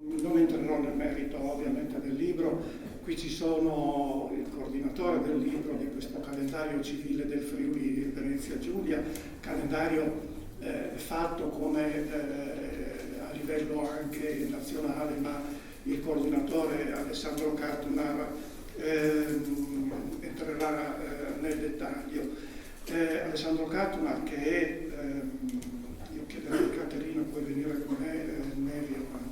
Non entrerò nel merito ovviamente del libro, qui ci sono il coordinatore del libro di questo calendario civile del Friuli Venezia Giulia, calendario fatto come a livello anche nazionale, ma il coordinatore Alessandro Cartunar entrerà nel dettaglio. Alessandro Cartunar, che è, io chiederei a Caterina, puoi venire con me, Nevio anche.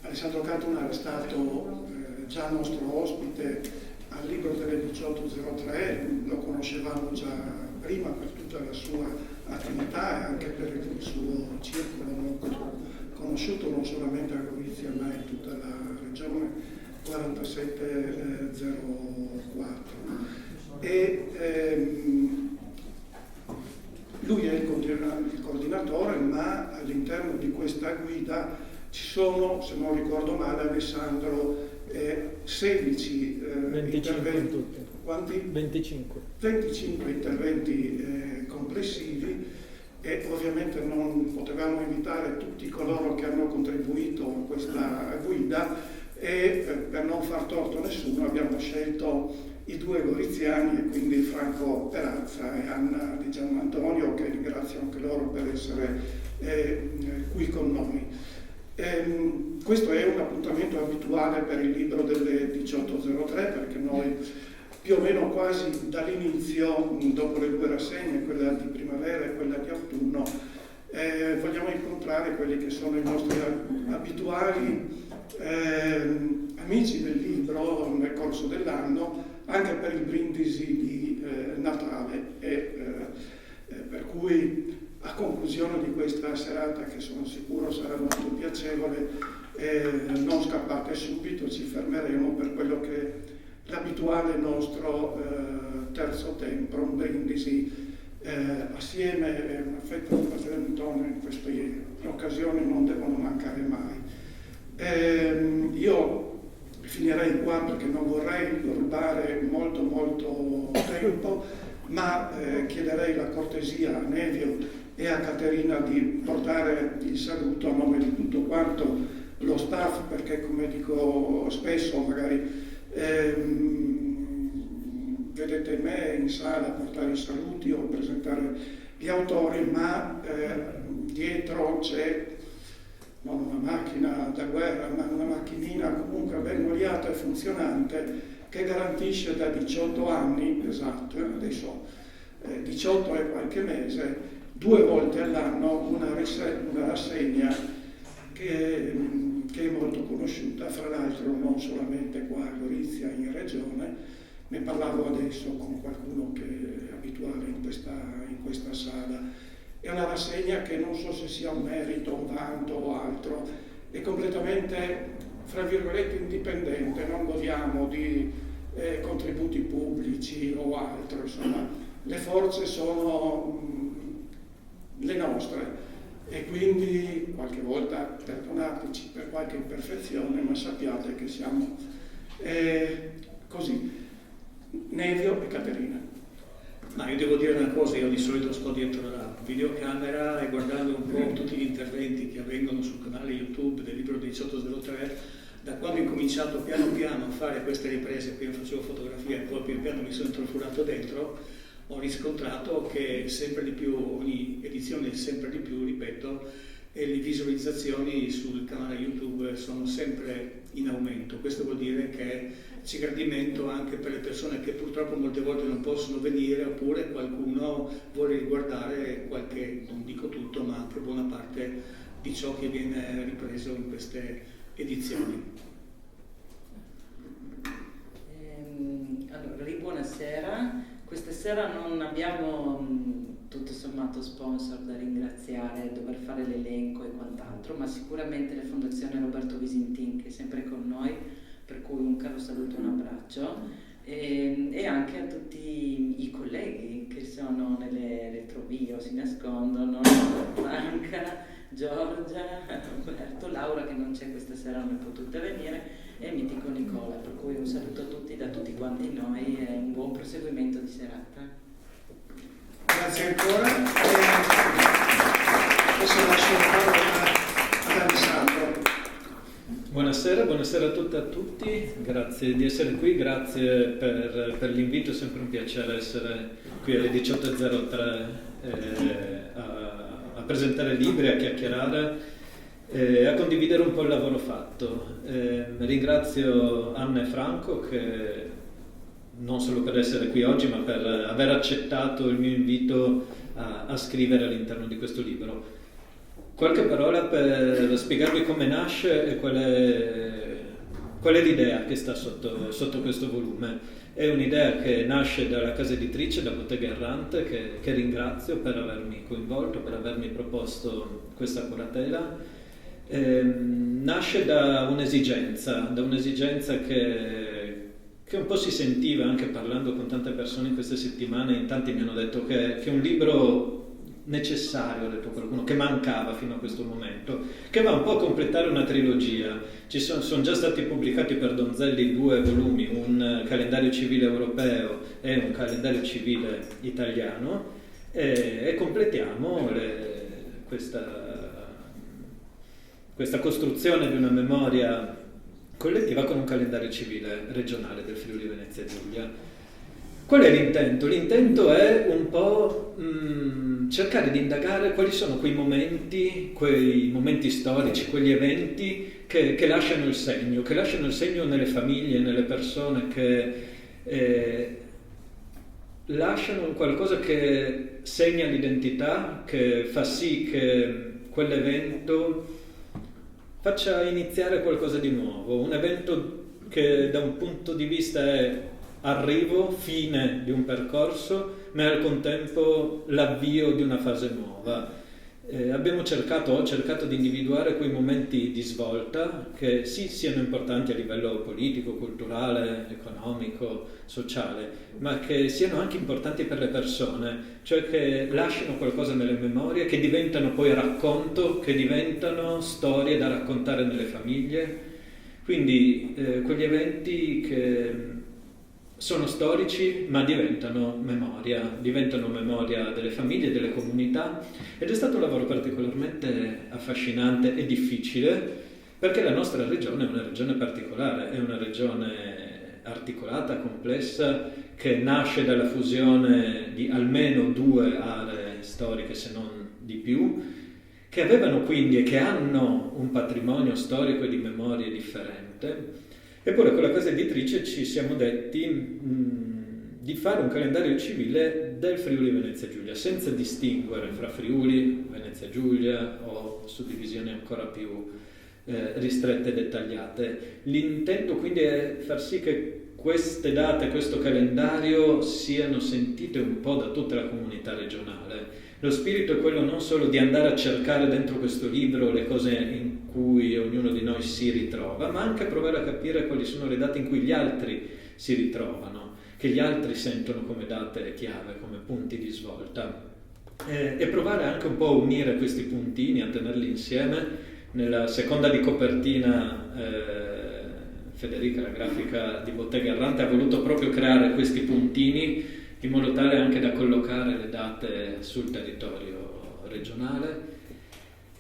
Alessandro Cartunar è stato già nostro ospite al libro delle 18.03, lo conoscevamo già prima per tutta la sua attività e anche per il suo circolo molto conosciuto non solamente a Gorizia ma in tutta la regione 4704. Lui è il coordinatore, ma all'interno di questa guida ci sono, se non ricordo male, Alessandro, 16 interventi. Quanti? 25. 25 interventi complessivi, e ovviamente non potevamo invitare tutti coloro che hanno contribuito a questa guida, e per non far torto a nessuno abbiamo scelto i due goriziani, e quindi Franco Perazza e Anna Di Gianantonio, che ringrazio anche loro per essere qui con noi. Questo è un appuntamento abituale per il libro delle 18.03, perché noi più o meno quasi dall'inizio, dopo le due rassegne, quella di primavera e quella di autunno, vogliamo incontrare quelli che sono i nostri abituali amici del libro nel corso dell'anno, anche per il brindisi di Natale, per cui a conclusione di questa serata, che sono sicuro sarà molto piacevole, non scappate subito, ci fermeremo per quello che è l'abituale nostro terzo tempo, un brindisi assieme, una fetta di Patriotone. In queste occasioni non devono mancare mai. Io finirei qua perché non vorrei rubare molto tempo, ma chiederei la cortesia a Nevio e a Caterina di portare il saluto a nome di tutto quanto lo staff, perché come dico spesso magari vedete me in sala portare i saluti o presentare gli autori, ma dietro c'è non una macchina da guerra, ma una macchinina comunque ben oliata e funzionante, che garantisce da 18 anni, esatto, adesso 18 e qualche mese, 2 volte all'anno una rassegna che è molto conosciuta, fra l'altro non solamente qua a Gorizia, in regione. Ne parlavo adesso con qualcuno che è abituale in questa sala. È una rassegna che non so se sia un merito, un vanto o altro, è completamente, fra virgolette, indipendente, non godiamo di contributi pubblici o altro, insomma, le forze sono le nostre, e quindi qualche volta perdonateci per qualche imperfezione, ma sappiate che siamo così. Nevio e Caterina. Ma io devo dire una cosa, io di solito sto dietro la videocamera e guardando un po' tutti gli interventi che avvengono sul canale YouTube del libro 1803, da quando ho incominciato piano piano a fare queste riprese, prima facevo fotografia e poi piano piano mi sono intrufolato dentro, ho riscontrato che sempre di più, ogni edizione sempre di più, ripeto, e le visualizzazioni sul canale YouTube sono sempre in aumento. Questo vuol dire che c'è gradimento anche per le persone che purtroppo molte volte non possono venire, oppure qualcuno vuole riguardare qualche, non dico tutto, ma anche buona parte di ciò che viene ripreso in queste edizioni. Allora, buonasera. Questa sera non abbiamo tutto sommato sponsor da ringraziare, dover fare l'elenco e quant'altro, ma sicuramente la Fondazione Roberto Visintin, che è sempre con noi, per cui un caro saluto e un abbraccio, e anche a tutti i colleghi che sono nelle retrovie o si nascondono, Franca, Giorgia, Alberto, Laura che non c'è questa sera, non è potuta venire, e Mitico Nicola, per cui un saluto a tutti da tutti quanti noi e un buon proseguimento di serata. Grazie ancora. adesso lascio la parola ad Alessandro. Buonasera a tutte e a tutti, grazie di essere qui, grazie per l'invito, è sempre un piacere essere qui alle 18.03 a presentare libri, a chiacchierare, a condividere un po' il lavoro fatto. Ringrazio Anna e Franco che non solo per essere qui oggi ma per aver accettato il mio invito a scrivere all'interno di questo libro. Qualche parola per spiegarvi come nasce e qual è l'idea che sta sotto questo volume. È un'idea che nasce dalla casa editrice, da Bottega Errante, che ringrazio per avermi coinvolto, per avermi proposto questa curatela. Nasce da un'esigenza che un po' si sentiva anche parlando con tante persone in queste settimane. In tanti mi hanno detto che è un libro necessario, ha detto qualcuno, che mancava fino a questo momento, che va un po' a completare una trilogia. Sono già stati pubblicati per Donzelli 2 volumi, un calendario civile europeo e un calendario civile italiano, e completiamo questa costruzione di una memoria collettiva con un calendario civile regionale del Friuli Venezia Giulia. Qual è l'intento? L'intento è un po' cercare di indagare quali sono quei momenti storici, quegli eventi che lasciano il segno nelle famiglie, nelle persone, che lasciano qualcosa che segna l'identità, che fa sì che quell'evento faccia iniziare qualcosa di nuovo, un evento che da un punto di vista è arrivo, fine di un percorso, ma al contempo l'avvio di una fase nuova. Ho cercato di individuare quei momenti di svolta che sì siano importanti a livello politico, culturale, economico, sociale, ma che siano anche importanti per le persone, cioè che lasciano qualcosa nelle memorie, che diventano poi racconto, che diventano storie da raccontare nelle famiglie. Quindi quegli eventi che sono storici ma diventano memoria delle famiglie, delle comunità, ed è stato un lavoro particolarmente affascinante e difficile perché la nostra regione è una regione particolare, è una regione articolata, complessa, che nasce dalla fusione di almeno 2 aree storiche se non di più, che avevano quindi e che hanno un patrimonio storico e di memorie differente. Eppure con la casa editrice ci siamo detti di fare un calendario civile del Friuli Venezia Giulia, senza distinguere fra Friuli, Venezia Giulia o suddivisioni ancora più ristrette e dettagliate. L'intento quindi è far sì che queste date, questo calendario siano sentite un po' da tutta la comunità regionale. Lo spirito è quello non solo di andare a cercare dentro questo libro le cose in cui ognuno di noi si ritrova, ma anche provare a capire quali sono le date in cui gli altri si ritrovano, che gli altri sentono come date chiave, come punti di svolta, e provare anche un po' a unire questi puntini, a tenerli insieme. Nella seconda di copertina Federica, la grafica di Bottega Errante, ha voluto proprio creare questi puntini in modo tale anche da collocare le date sul territorio regionale.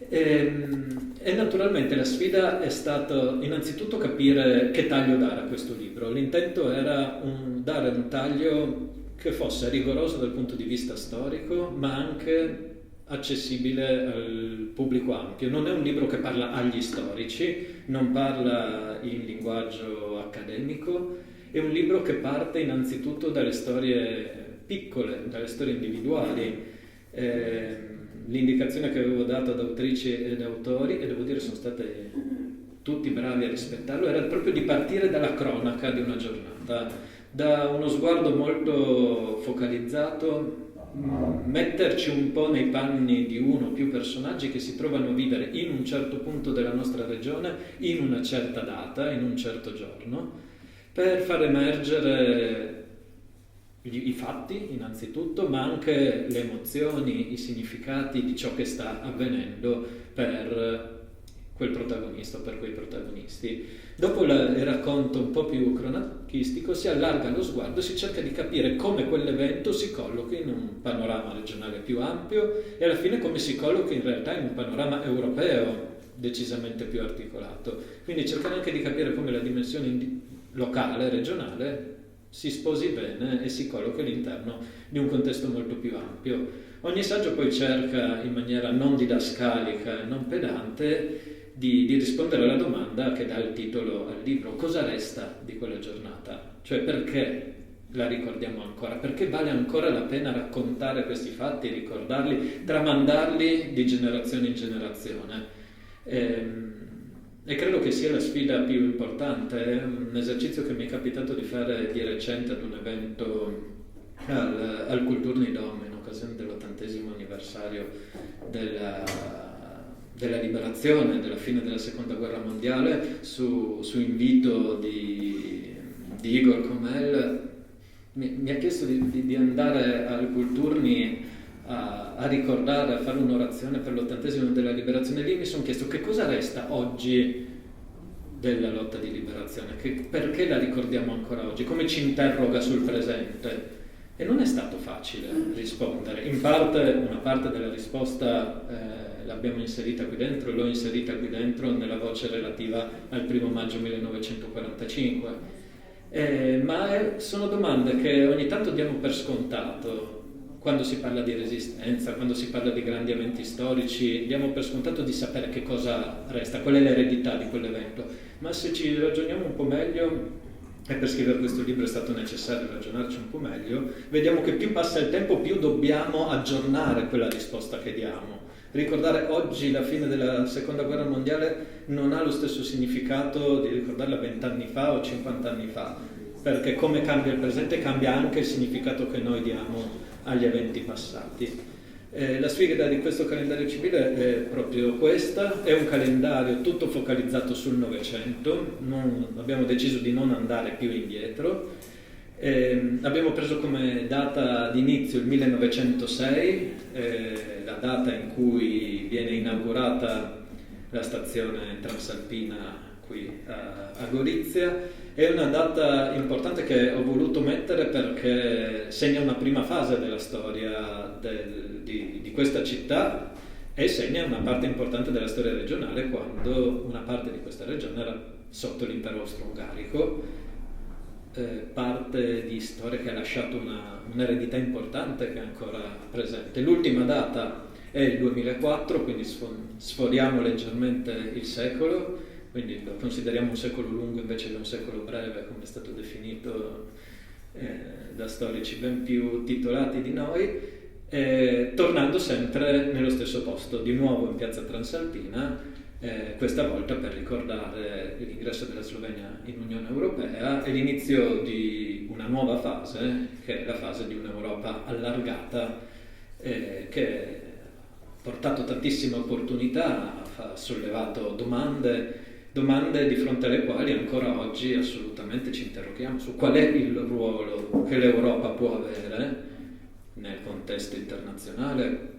E naturalmente la sfida è stata innanzitutto capire che taglio dare a questo libro. L'intento era dare un taglio che fosse rigoroso dal punto di vista storico, ma anche accessibile al pubblico ampio. Non è un libro che parla agli storici, non parla in linguaggio accademico, è un libro che parte innanzitutto dalle storie piccole, dalle storie individuali. L'indicazione che avevo dato ad autrici ed autori, e devo dire sono state tutti bravi a rispettarlo, era proprio di partire dalla cronaca di una giornata, da uno sguardo molto focalizzato, metterci un po' nei panni di uno o più personaggi che si trovano a vivere in un certo punto della nostra regione, in una certa data, in un certo giorno, per far emergere i fatti innanzitutto, ma anche le emozioni, i significati di ciò che sta avvenendo per quel protagonista o per quei protagonisti. Dopo il racconto un po' più cronachistico si allarga lo sguardo, si cerca di capire come quell'evento si collochi in un panorama regionale più ampio e alla fine come si collochi in realtà in un panorama europeo decisamente più articolato. Quindi cercare anche di capire come la dimensione locale, regionale, si sposi bene e si collochi all'interno di un contesto molto più ampio. Ogni saggio poi cerca in maniera non didascalica e non pedante di rispondere alla domanda che dà il titolo al libro: cosa resta di quella giornata? Cioè, perché la ricordiamo ancora? Perché vale ancora la pena raccontare questi fatti, ricordarli, tramandarli di generazione in generazione? E credo che sia la sfida più importante. È un esercizio che mi è capitato di fare di recente ad un evento al Kulturni-Dom in occasione dell'80° anniversario della liberazione, della fine della seconda guerra mondiale, su invito di Igor Comel. Mi ha chiesto di andare al Kulturni a ricordare, a fare un'orazione per l'80° della liberazione. Lì mi sono chiesto che cosa resta oggi della lotta di liberazione, perché la ricordiamo ancora oggi, come ci interroga sul presente. E non è stato facile rispondere. In parte, una parte della risposta l'abbiamo inserita qui dentro, l'ho inserita qui dentro nella voce relativa al 1 maggio 1945. Ma sono domande che ogni tanto diamo per scontato. Quando si parla di resistenza, quando si parla di grandi eventi storici, diamo per scontato di sapere che cosa resta, qual è l'eredità di quell'evento. Ma se ci ragioniamo un po' meglio, e per scrivere questo libro è stato necessario ragionarci un po' meglio, vediamo che più passa il tempo, più dobbiamo aggiornare quella risposta che diamo. Ricordare oggi la fine della seconda guerra mondiale non ha lo stesso significato di ricordarla 20 anni fa o 50 anni fa, perché come cambia il presente cambia anche il significato che noi diamo agli eventi passati. La sfida di questo calendario civile è proprio questa: è un calendario tutto focalizzato sul Novecento, abbiamo deciso di non andare più indietro. Abbiamo preso come data d'inizio il 1906, la data in cui viene inaugurata la stazione transalpina qui a Gorizia. È una data importante che ho voluto mettere perché segna una prima fase della storia di questa città e segna una parte importante della storia regionale, quando una parte di questa regione era sotto l'impero austro-ungarico, parte di storia che ha lasciato un'eredità importante che è ancora presente. L'ultima data è il 2004, quindi sforiamo leggermente il secolo, quindi lo consideriamo un secolo lungo invece che un secolo breve, come è stato definito da storici ben più titolati di noi, tornando sempre nello stesso posto, di nuovo in piazza Transalpina, questa volta per ricordare l'ingresso della Slovenia in Unione Europea e l'inizio di una nuova fase, che è la fase di un'Europa allargata, che ha portato tantissime opportunità, ha sollevato domande di fronte alle quali ancora oggi assolutamente ci interroghiamo su qual è il ruolo che l'Europa può avere nel contesto internazionale,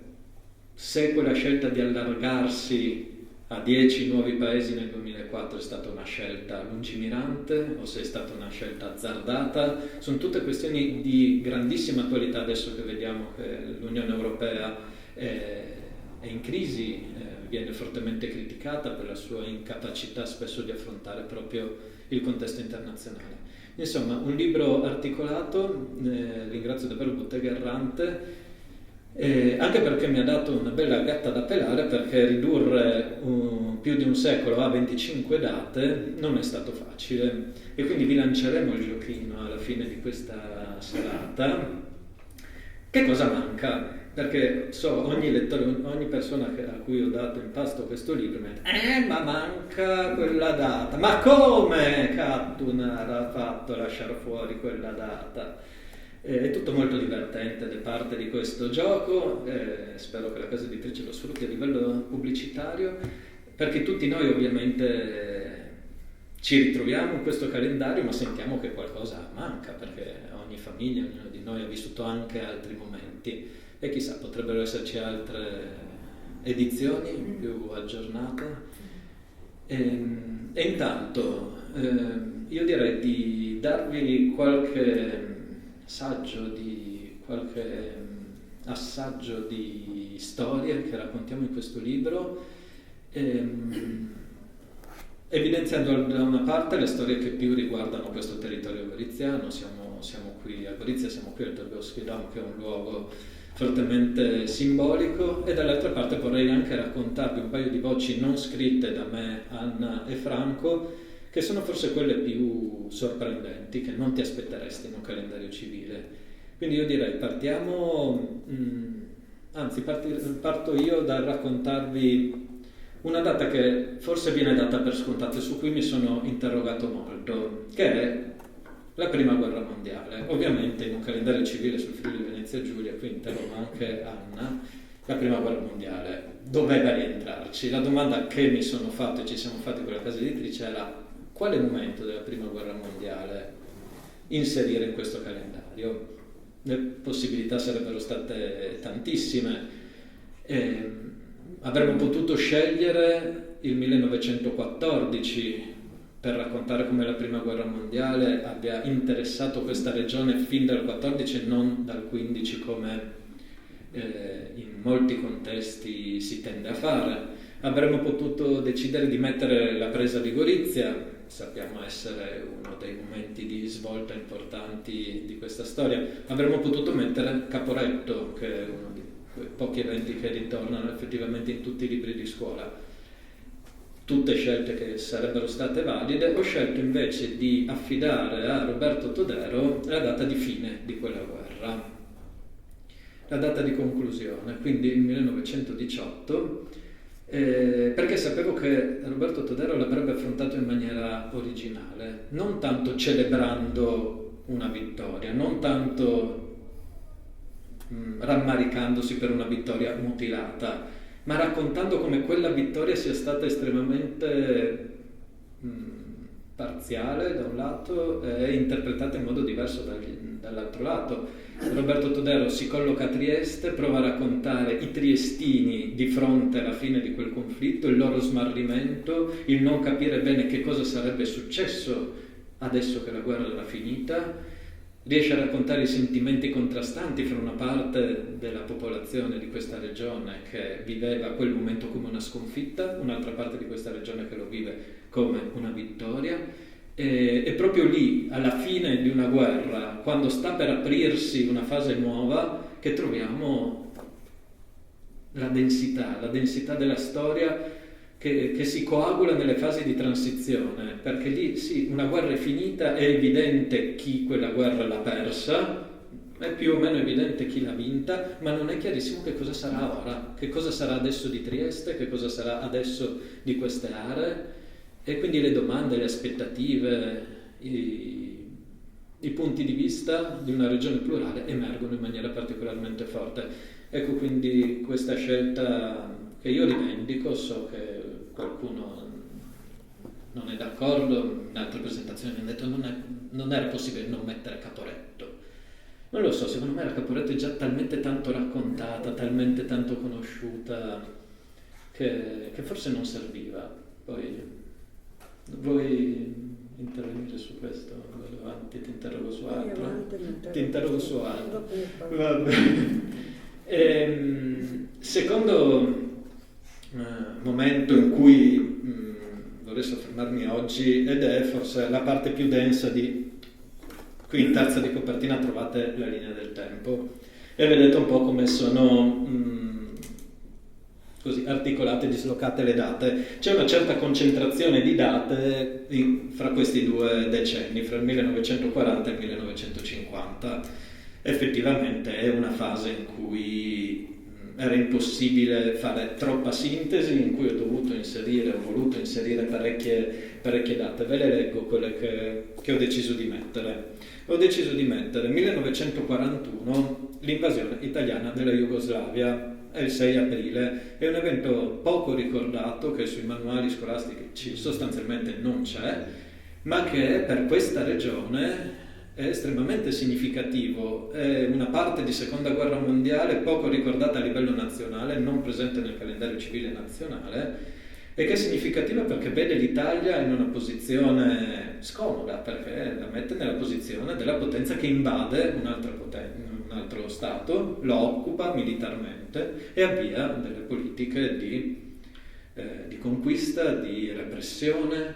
se quella scelta di allargarsi a 10 nuovi paesi nel 2004 è stata una scelta lungimirante o se è stata una scelta azzardata. Sono tutte questioni di grandissima attualità adesso che vediamo che l'Unione Europea è in crisi, viene fortemente criticata per la sua incapacità spesso di affrontare proprio il contesto internazionale. Insomma, un libro articolato, ringrazio davvero Bottega Errante, anche perché mi ha dato una bella gatta da pelare, perché ridurre più di un secolo a 25 date non è stato facile e quindi vi lanceremo il giochino alla fine di questa serata. Che cosa manca? Perché ogni lettore, ogni persona a cui ho dato in pasto questo libro mi ha detto ma manca quella data, ma come Cattunar ha fatto a lasciare fuori quella data? È tutto molto divertente ed è parte di questo gioco, spero che la casa editrice lo sfrutti a livello pubblicitario, perché tutti noi ovviamente ci ritroviamo in questo calendario, ma sentiamo che qualcosa manca, perché ogni famiglia, ognuno di noi ha vissuto anche altri momenti e chissà, potrebbero esserci altre edizioni più aggiornate. E intanto io direi di darvi qualche qualche assaggio di storie che raccontiamo in questo libro, evidenziando da una parte le storie che più riguardano questo territorio goriziano. Siamo qui a Gorizia, siamo qui al Târgovský dom, che è un luogo fortemente simbolico, e dall'altra parte vorrei anche raccontarvi un paio di voci non scritte da me, Anna e Franco, che sono forse quelle più sorprendenti, che non ti aspetteresti in un calendario civile. Quindi io direi parto io dal raccontarvi una data che forse viene data per scontata e su cui mi sono interrogato molto, che è la Prima Guerra Mondiale. Ovviamente in un calendario civile sul Friuli Venezia Giulia, qui interrogo anche Anna, la Prima Guerra Mondiale doveva rientrarci. La domanda che mi sono fatto e ci siamo fatti con la casa editrice era: quale momento della Prima Guerra Mondiale inserire in questo calendario? Le possibilità sarebbero state tantissime. Avremmo potuto scegliere il 1914 per raccontare come la Prima Guerra Mondiale abbia interessato questa regione fin dal 14 e non dal 15 come in molti contesti si tende a fare. Avremmo potuto decidere di mettere la presa di Gorizia, sappiamo essere uno dei momenti di svolta importanti di questa storia. Avremmo potuto mettere Caporetto, che è uno di quei pochi eventi che ritornano effettivamente in tutti i libri di scuola. Tutte scelte che sarebbero state valide. Ho scelto invece di affidare a Roberto Todero la data di fine di quella guerra, la data di conclusione, quindi il 1918, perché sapevo che Roberto Todero l'avrebbe affrontato in maniera originale, non tanto celebrando una vittoria, non tanto rammaricandosi per una vittoria mutilata, ma raccontando come quella vittoria sia stata estremamente parziale da un lato e interpretata in modo diverso dall'altro lato. Roberto Todero si colloca a Trieste, prova a raccontare i triestini di fronte alla fine di quel conflitto, il loro smarrimento, il non capire bene che cosa sarebbe successo adesso che la guerra era finita. Riesce a raccontare i sentimenti contrastanti fra una parte della popolazione di questa regione che viveva quel momento come una sconfitta, un'altra parte di questa regione che lo vive come una vittoria, e proprio lì, alla fine di una guerra, quando sta per aprirsi una fase nuova, che troviamo la densità della storia che si coagula nelle fasi di transizione, perché lì sì, una guerra è finita, è evidente chi quella guerra l'ha persa, è più o meno evidente chi l'ha vinta, ma non è chiarissimo che cosa sarà ora, che cosa sarà adesso di Trieste, che cosa sarà adesso di queste aree, e quindi le domande, le aspettative, i punti di vista di una regione plurale emergono in maniera particolarmente forte. Ecco quindi questa scelta che io rivendico. So che qualcuno non è d'accordo, in altre presentazioni mi hanno detto non era possibile non mettere Caporetto. Non lo so, secondo me la Caporetto è già talmente tanto raccontata, talmente tanto conosciuta, che forse non serviva. Poi vuoi intervenire su questo? Vado avanti, ti interrogo su altro. Ti interrogo su altro. Va bene. Secondo momento in cui vorrei soffermarmi oggi, ed è forse la parte più densa di... Qui in terza di copertina trovate la linea del tempo e vedete un po' come sono così articolate, dislocate le date. C'è una certa concentrazione di date fra questi due decenni, fra il 1940 e il 1950. Effettivamente è una fase in cui era impossibile fare troppa sintesi, in cui ho voluto inserire parecchie date. Ve le leggo quelle che ho deciso di mettere. Ho deciso di mettere 1941, l'invasione italiana della Jugoslavia, è il 6 aprile, è un evento poco ricordato che sui manuali scolastici sostanzialmente non c'è, ma che per questa regione è estremamente significativo. È una parte di seconda guerra mondiale poco ricordata a livello nazionale, non presente nel calendario civile nazionale, e che è significativa perché vede l'Italia in una posizione scomoda, perché la mette nella posizione della potenza che invade un altro Stato, lo occupa militarmente e avvia delle politiche di conquista, di repressione,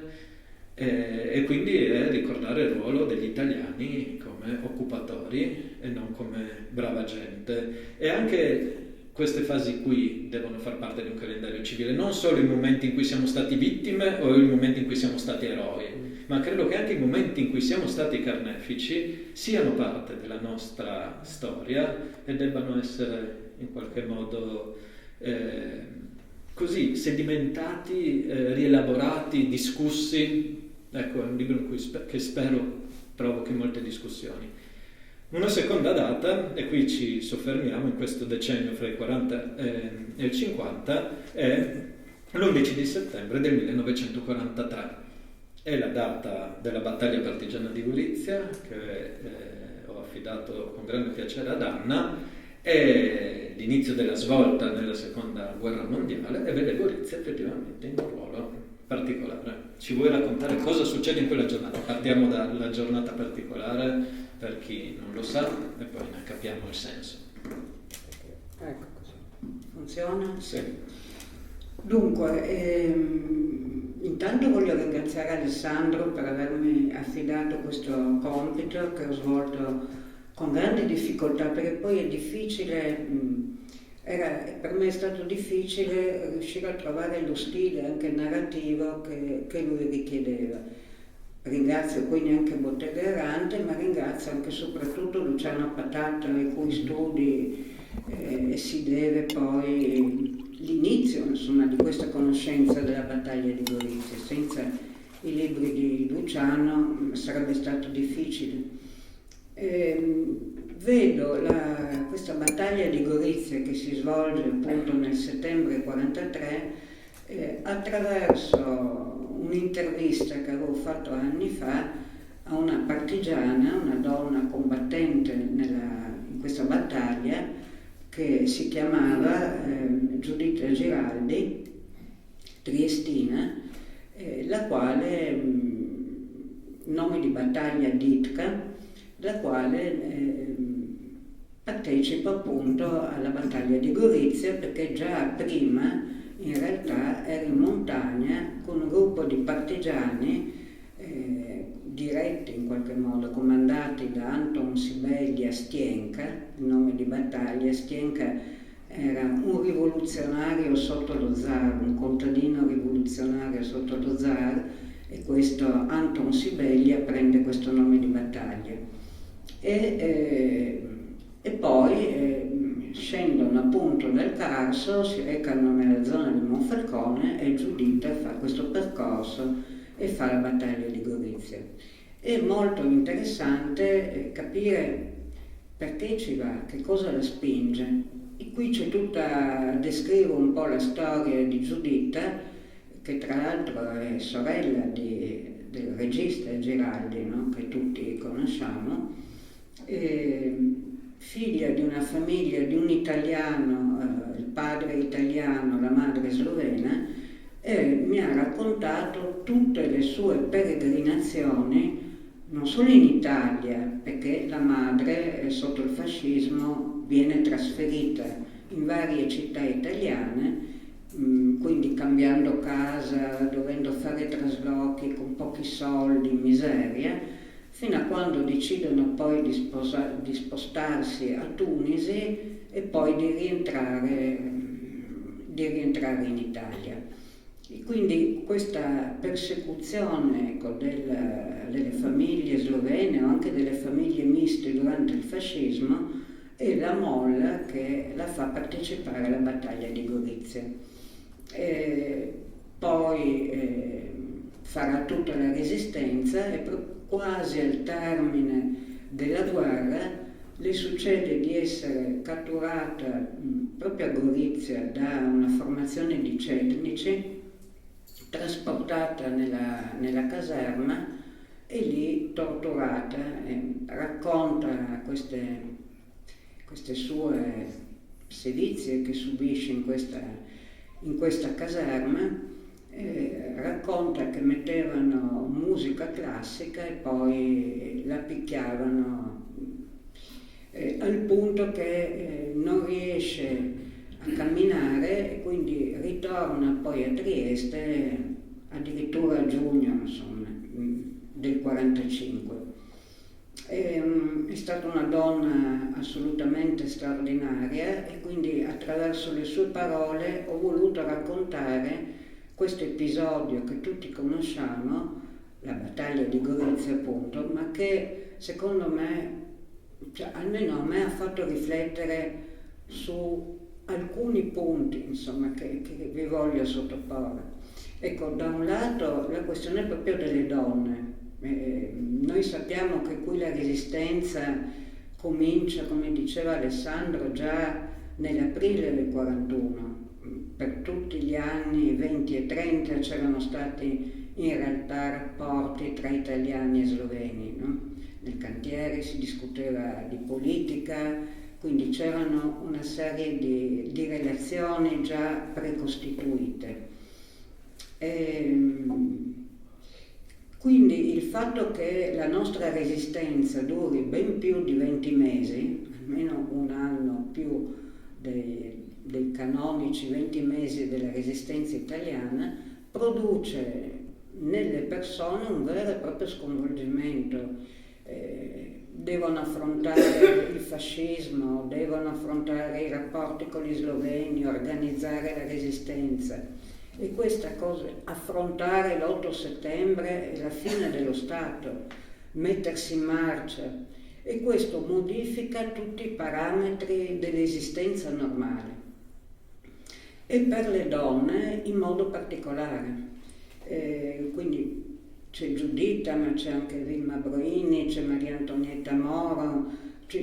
e quindi è ricordare il ruolo degli italiani come occupatori e non come brava gente. E anche queste fasi qui devono far parte di un calendario civile, non solo i momenti in cui siamo stati vittime o i momenti in cui siamo stati eroi, ma credo che anche i momenti in cui siamo stati carnefici siano parte della nostra storia e debbano essere in qualche modo così sedimentati, rielaborati, discussi. Ecco, è un libro che spero provochi molte discussioni. Una seconda data, e qui ci soffermiamo in questo decennio fra i 40 e il 50, è l'11 di settembre del 1943. È la data della battaglia partigiana di Gorizia, che ho affidato con grande piacere ad Anna, è l'inizio della svolta nella seconda guerra mondiale e vede Gorizia effettivamente in un ruolo particolare. Ci vuoi raccontare cosa succede in quella giornata? Partiamo dalla giornata particolare per chi non lo sa e poi ne capiamo il senso. Ecco così. Funziona? Sì. Dunque, intanto voglio ringraziare Alessandro per avermi affidato questo compito che ho svolto con grande difficoltà, perché poi è difficile, per me è stato difficile riuscire a trovare lo stile anche narrativo che lui richiedeva. Ringrazio quindi anche Bottega Errante, ma ringrazio anche e soprattutto Luciano Patata, ai cui studi si deve poi l'inizio, insomma, di questa conoscenza della battaglia di Gorizia. Senza i libri di Luciano sarebbe stato difficile. Vedo questa battaglia di Gorizia che si svolge appunto nel settembre 43 attraverso un'intervista che avevo fatto anni fa a una partigiana, una donna combattente in questa battaglia, che si chiamava Giuditta Giraldi, triestina, la quale, nome di battaglia Ditka, la quale partecipa appunto alla battaglia di Gorizia, perché già prima in realtà era in montagna con un gruppo di partigiani diretti in qualche modo, comandati da Anton Sibelli Stienka, il nome di battaglia. Stienka era un rivoluzionario sotto lo zar, un contadino rivoluzionario sotto lo zar, e questo Anton Sibelli prende questo nome di battaglia. E poi scendono appunto dal Carso, si recano nella zona di Monfalcone e Giuditta fa questo percorso e fa la battaglia di Gorizia. È molto interessante capire perché ci va, che cosa la spinge. E qui c'è descrivo un po' la storia di Giuditta, che tra l'altro è sorella del regista Giraldi, no? Che tutti conosciamo, figlia di una famiglia di un italiano, il padre italiano, la madre slovena, e mi ha raccontato tutte le sue peregrinazioni, non solo in Italia, perché la madre sotto il fascismo viene trasferita in varie città italiane, quindi cambiando casa, dovendo fare traslochi con pochi soldi, miseria, fino a quando decidono poi di spostarsi a Tunisi e poi di rientrare in Italia. E quindi questa persecuzione, ecco, delle famiglie slovene o anche delle famiglie miste durante il fascismo è la molla che la fa partecipare alla battaglia di Gorizia. Poi farà tutta la resistenza e quasi al termine della guerra le succede di essere catturata proprio a Gorizia da una formazione di cetnici, trasportata nella caserma e lì torturata. Racconta queste sue sevizie che subisce in questa caserma, racconta che mettevano musica classica e poi la picchiavano al punto che non riesce a camminare e quindi ritorna poi a Trieste addirittura a giugno, insomma, del 45. È stata una donna assolutamente straordinaria e quindi attraverso le sue parole ho voluto raccontare questo episodio che tutti conosciamo, la battaglia di Gorizia appunto, ma che secondo me, cioè, almeno a me ha fatto riflettere su alcuni punti, insomma, che vi voglio sottoporre. Ecco, da un lato la questione proprio delle donne. Noi sappiamo che qui la resistenza comincia, come diceva Alessandro, già nell'aprile del 41. Per tutti gli anni 20 e 30 c'erano stati in realtà rapporti tra italiani e sloveni, no? Nel cantiere si discuteva di politica, quindi c'erano una serie di relazioni già precostituite. Quindi il fatto che la nostra resistenza duri ben più di 20 mesi, almeno un anno più dei canonici 20 mesi della resistenza italiana, produce nelle persone un vero e proprio sconvolgimento. Devono affrontare il fascismo, devono affrontare i rapporti con gli sloveni, organizzare la resistenza. E questa cosa, affrontare l'8 settembre e la fine dello Stato, mettersi in marcia, e questo modifica tutti i parametri dell'esistenza normale. E per le donne in modo particolare. Quindi c'è Giuditta, ma c'è anche Vilma Broini, c'è Maria Antonietta Moro, c'è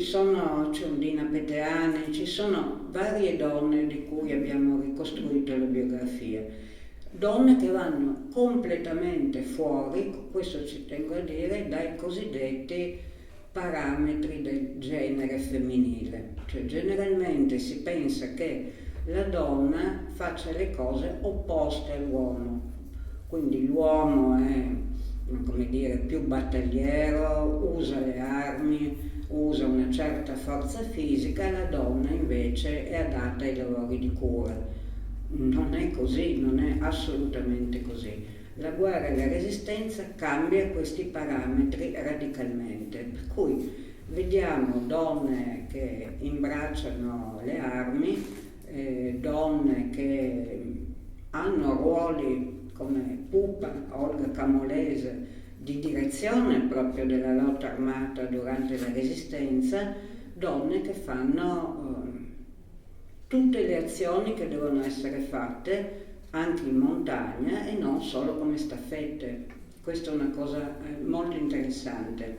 Undina Peteani, ci sono varie donne di cui abbiamo ricostruito la biografia. Donne che vanno completamente fuori, questo ci tengo a dire, dai cosiddetti parametri del genere femminile. Cioè generalmente si pensa che la donna faccia le cose opposte all'uomo. Quindi l'uomo è, come dire, più battagliero, usa le armi, usa una certa forza fisica, la donna invece è adatta ai lavori di cura. Non è così, non è assolutamente così. La guerra e la resistenza cambia questi parametri radicalmente, per cui vediamo donne che imbracciano le armi, donne che hanno ruoli come Pupa, Olga Camolese, di direzione proprio della lotta armata durante la resistenza, donne che fanno tutte le azioni che devono essere fatte anche in montagna e non solo come staffette. Questa è una cosa molto interessante.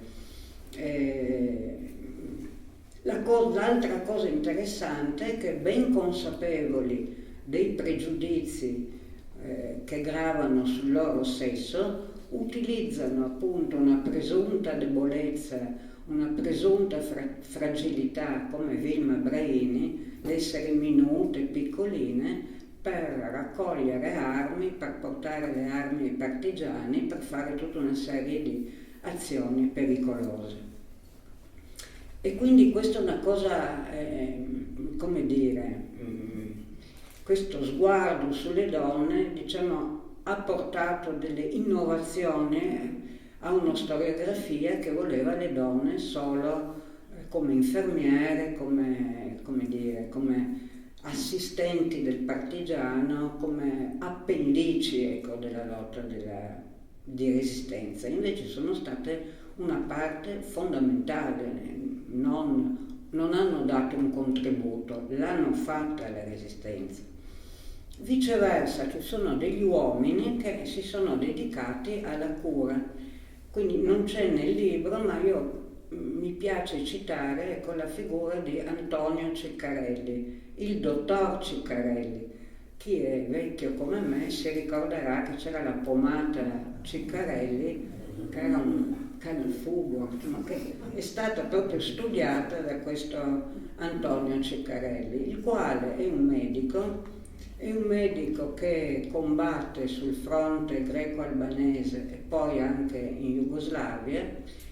L'altra cosa interessante è che, ben consapevoli dei pregiudizi che gravano sul loro sesso, utilizzano appunto una presunta debolezza, una presunta fragilità come Vilma Braini, l'essere minute, piccoline, per raccogliere armi, per portare le armi ai partigiani, per fare tutta una serie di azioni pericolose. E quindi questa è una cosa, come dire, questo sguardo sulle donne, diciamo, ha portato delle innovazioni a una storiografia che voleva le donne solo come infermiere, come assistenti del partigiano, come appendici, ecco, della lotta di resistenza. Invece sono state una parte fondamentale, non hanno dato un contributo, l'hanno fatta la resistenza. Viceversa, ci sono degli uomini che si sono dedicati alla cura, quindi non c'è nel libro, ma mi piace citare con la figura di Antonio Ciccarelli, il dottor Ciccarelli. Chi è vecchio come me si ricorderà che c'era la pomata Ciccarelli, che era un canifugo, che è stata proprio studiata da questo Antonio Ciccarelli, il quale è un medico È un medico che combatte sul fronte greco-albanese e poi anche in Jugoslavia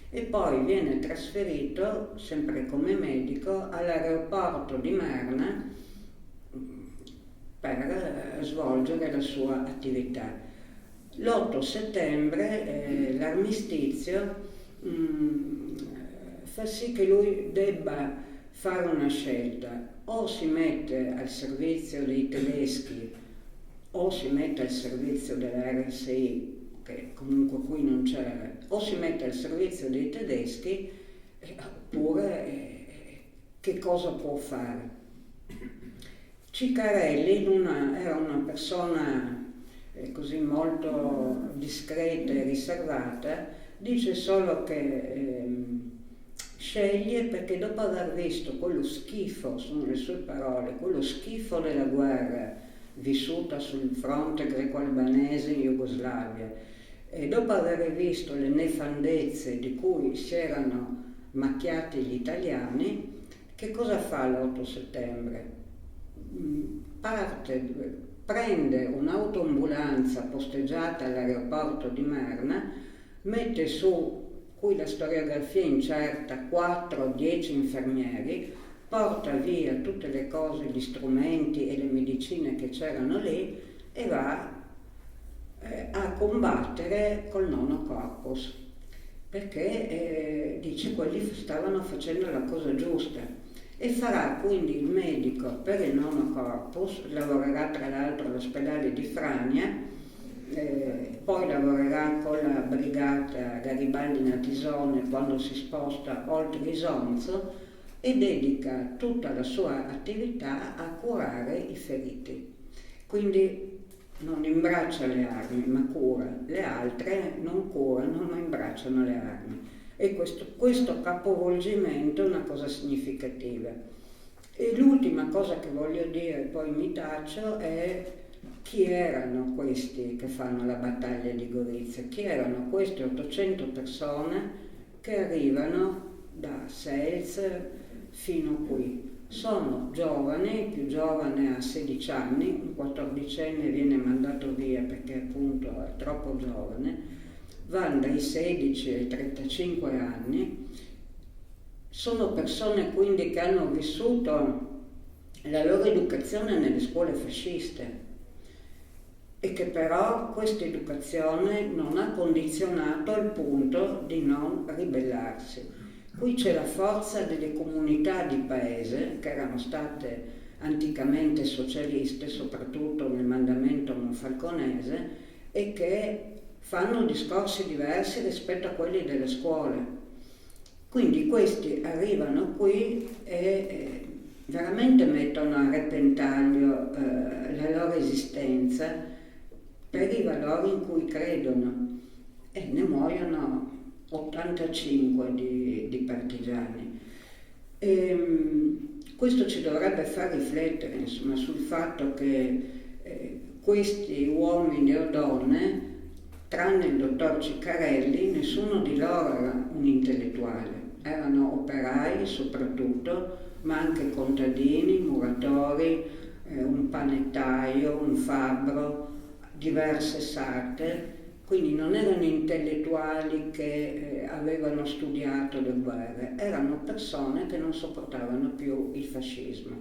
e poi viene trasferito, sempre come medico, all'aeroporto di Merna per svolgere la sua attività. L'8 settembre l'armistizio fa sì che lui debba fare una scelta: o si mette al servizio dei tedeschi o si mette al servizio della RSI, che comunque qui non c'era, o si mette al servizio dei tedeschi, oppure che cosa può fare? Ciccarelli era una persona così molto discreta e riservata, dice solo che sceglie perché dopo aver visto quello schifo, sono le sue parole, quello schifo della guerra vissuta sul fronte greco-albanese in Jugoslavia e dopo aver visto le nefandezze di cui si erano macchiati gli italiani, che cosa fa l'8 settembre? Prende un'autoambulanza posteggiata all'aeroporto di Merna, mette su, qui la storiografia è incerta, 4-10 infermieri, porta via tutte le cose, gli strumenti e le medicine che c'erano lì e va a combattere col nono corpus, perché dice quelli stavano facendo la cosa giusta. E farà quindi il medico per il nono corpus, lavorerà tra l'altro all'ospedale di Frania, poi lavorerà con la brigata Garibaldi-Natisone quando si sposta oltre Isonzo e dedica tutta la sua attività a curare i feriti. Quindi non imbraccia le armi ma cura, le altre non curano ma imbracciano le armi. E questo capovolgimento è una cosa significativa. E l'ultima cosa che voglio dire, poi mi taccio, è chi erano questi che fanno la battaglia di Gorizia? Chi erano queste 800 persone che arrivano da Selz fino qui? Sono giovani, il più giovane ha 16 anni, un 14enne viene mandato via perché appunto è troppo giovane, vanno dai 16 ai 35 anni, sono persone quindi che hanno vissuto la loro educazione nelle scuole fasciste e che però questa educazione non ha condizionato al punto di non ribellarsi. Qui c'è la forza delle comunità di paese che erano state anticamente socialiste, soprattutto nel mandamento monfalconese, e che fanno discorsi diversi rispetto a quelli delle scuole. Quindi questi arrivano qui e veramente mettono a repentaglio la loro esistenza per i valori in cui credono e ne muoiono 85 di partigiani. Questo ci dovrebbe far riflettere, insomma, sul fatto che questi uomini o donne, tranne il dottor Ciccarelli, nessuno di loro era un intellettuale, erano operai soprattutto, ma anche contadini, muratori, un panettaio, un fabbro, diverse sarte, quindi non erano intellettuali che avevano studiato le guerre, erano persone che non sopportavano più il fascismo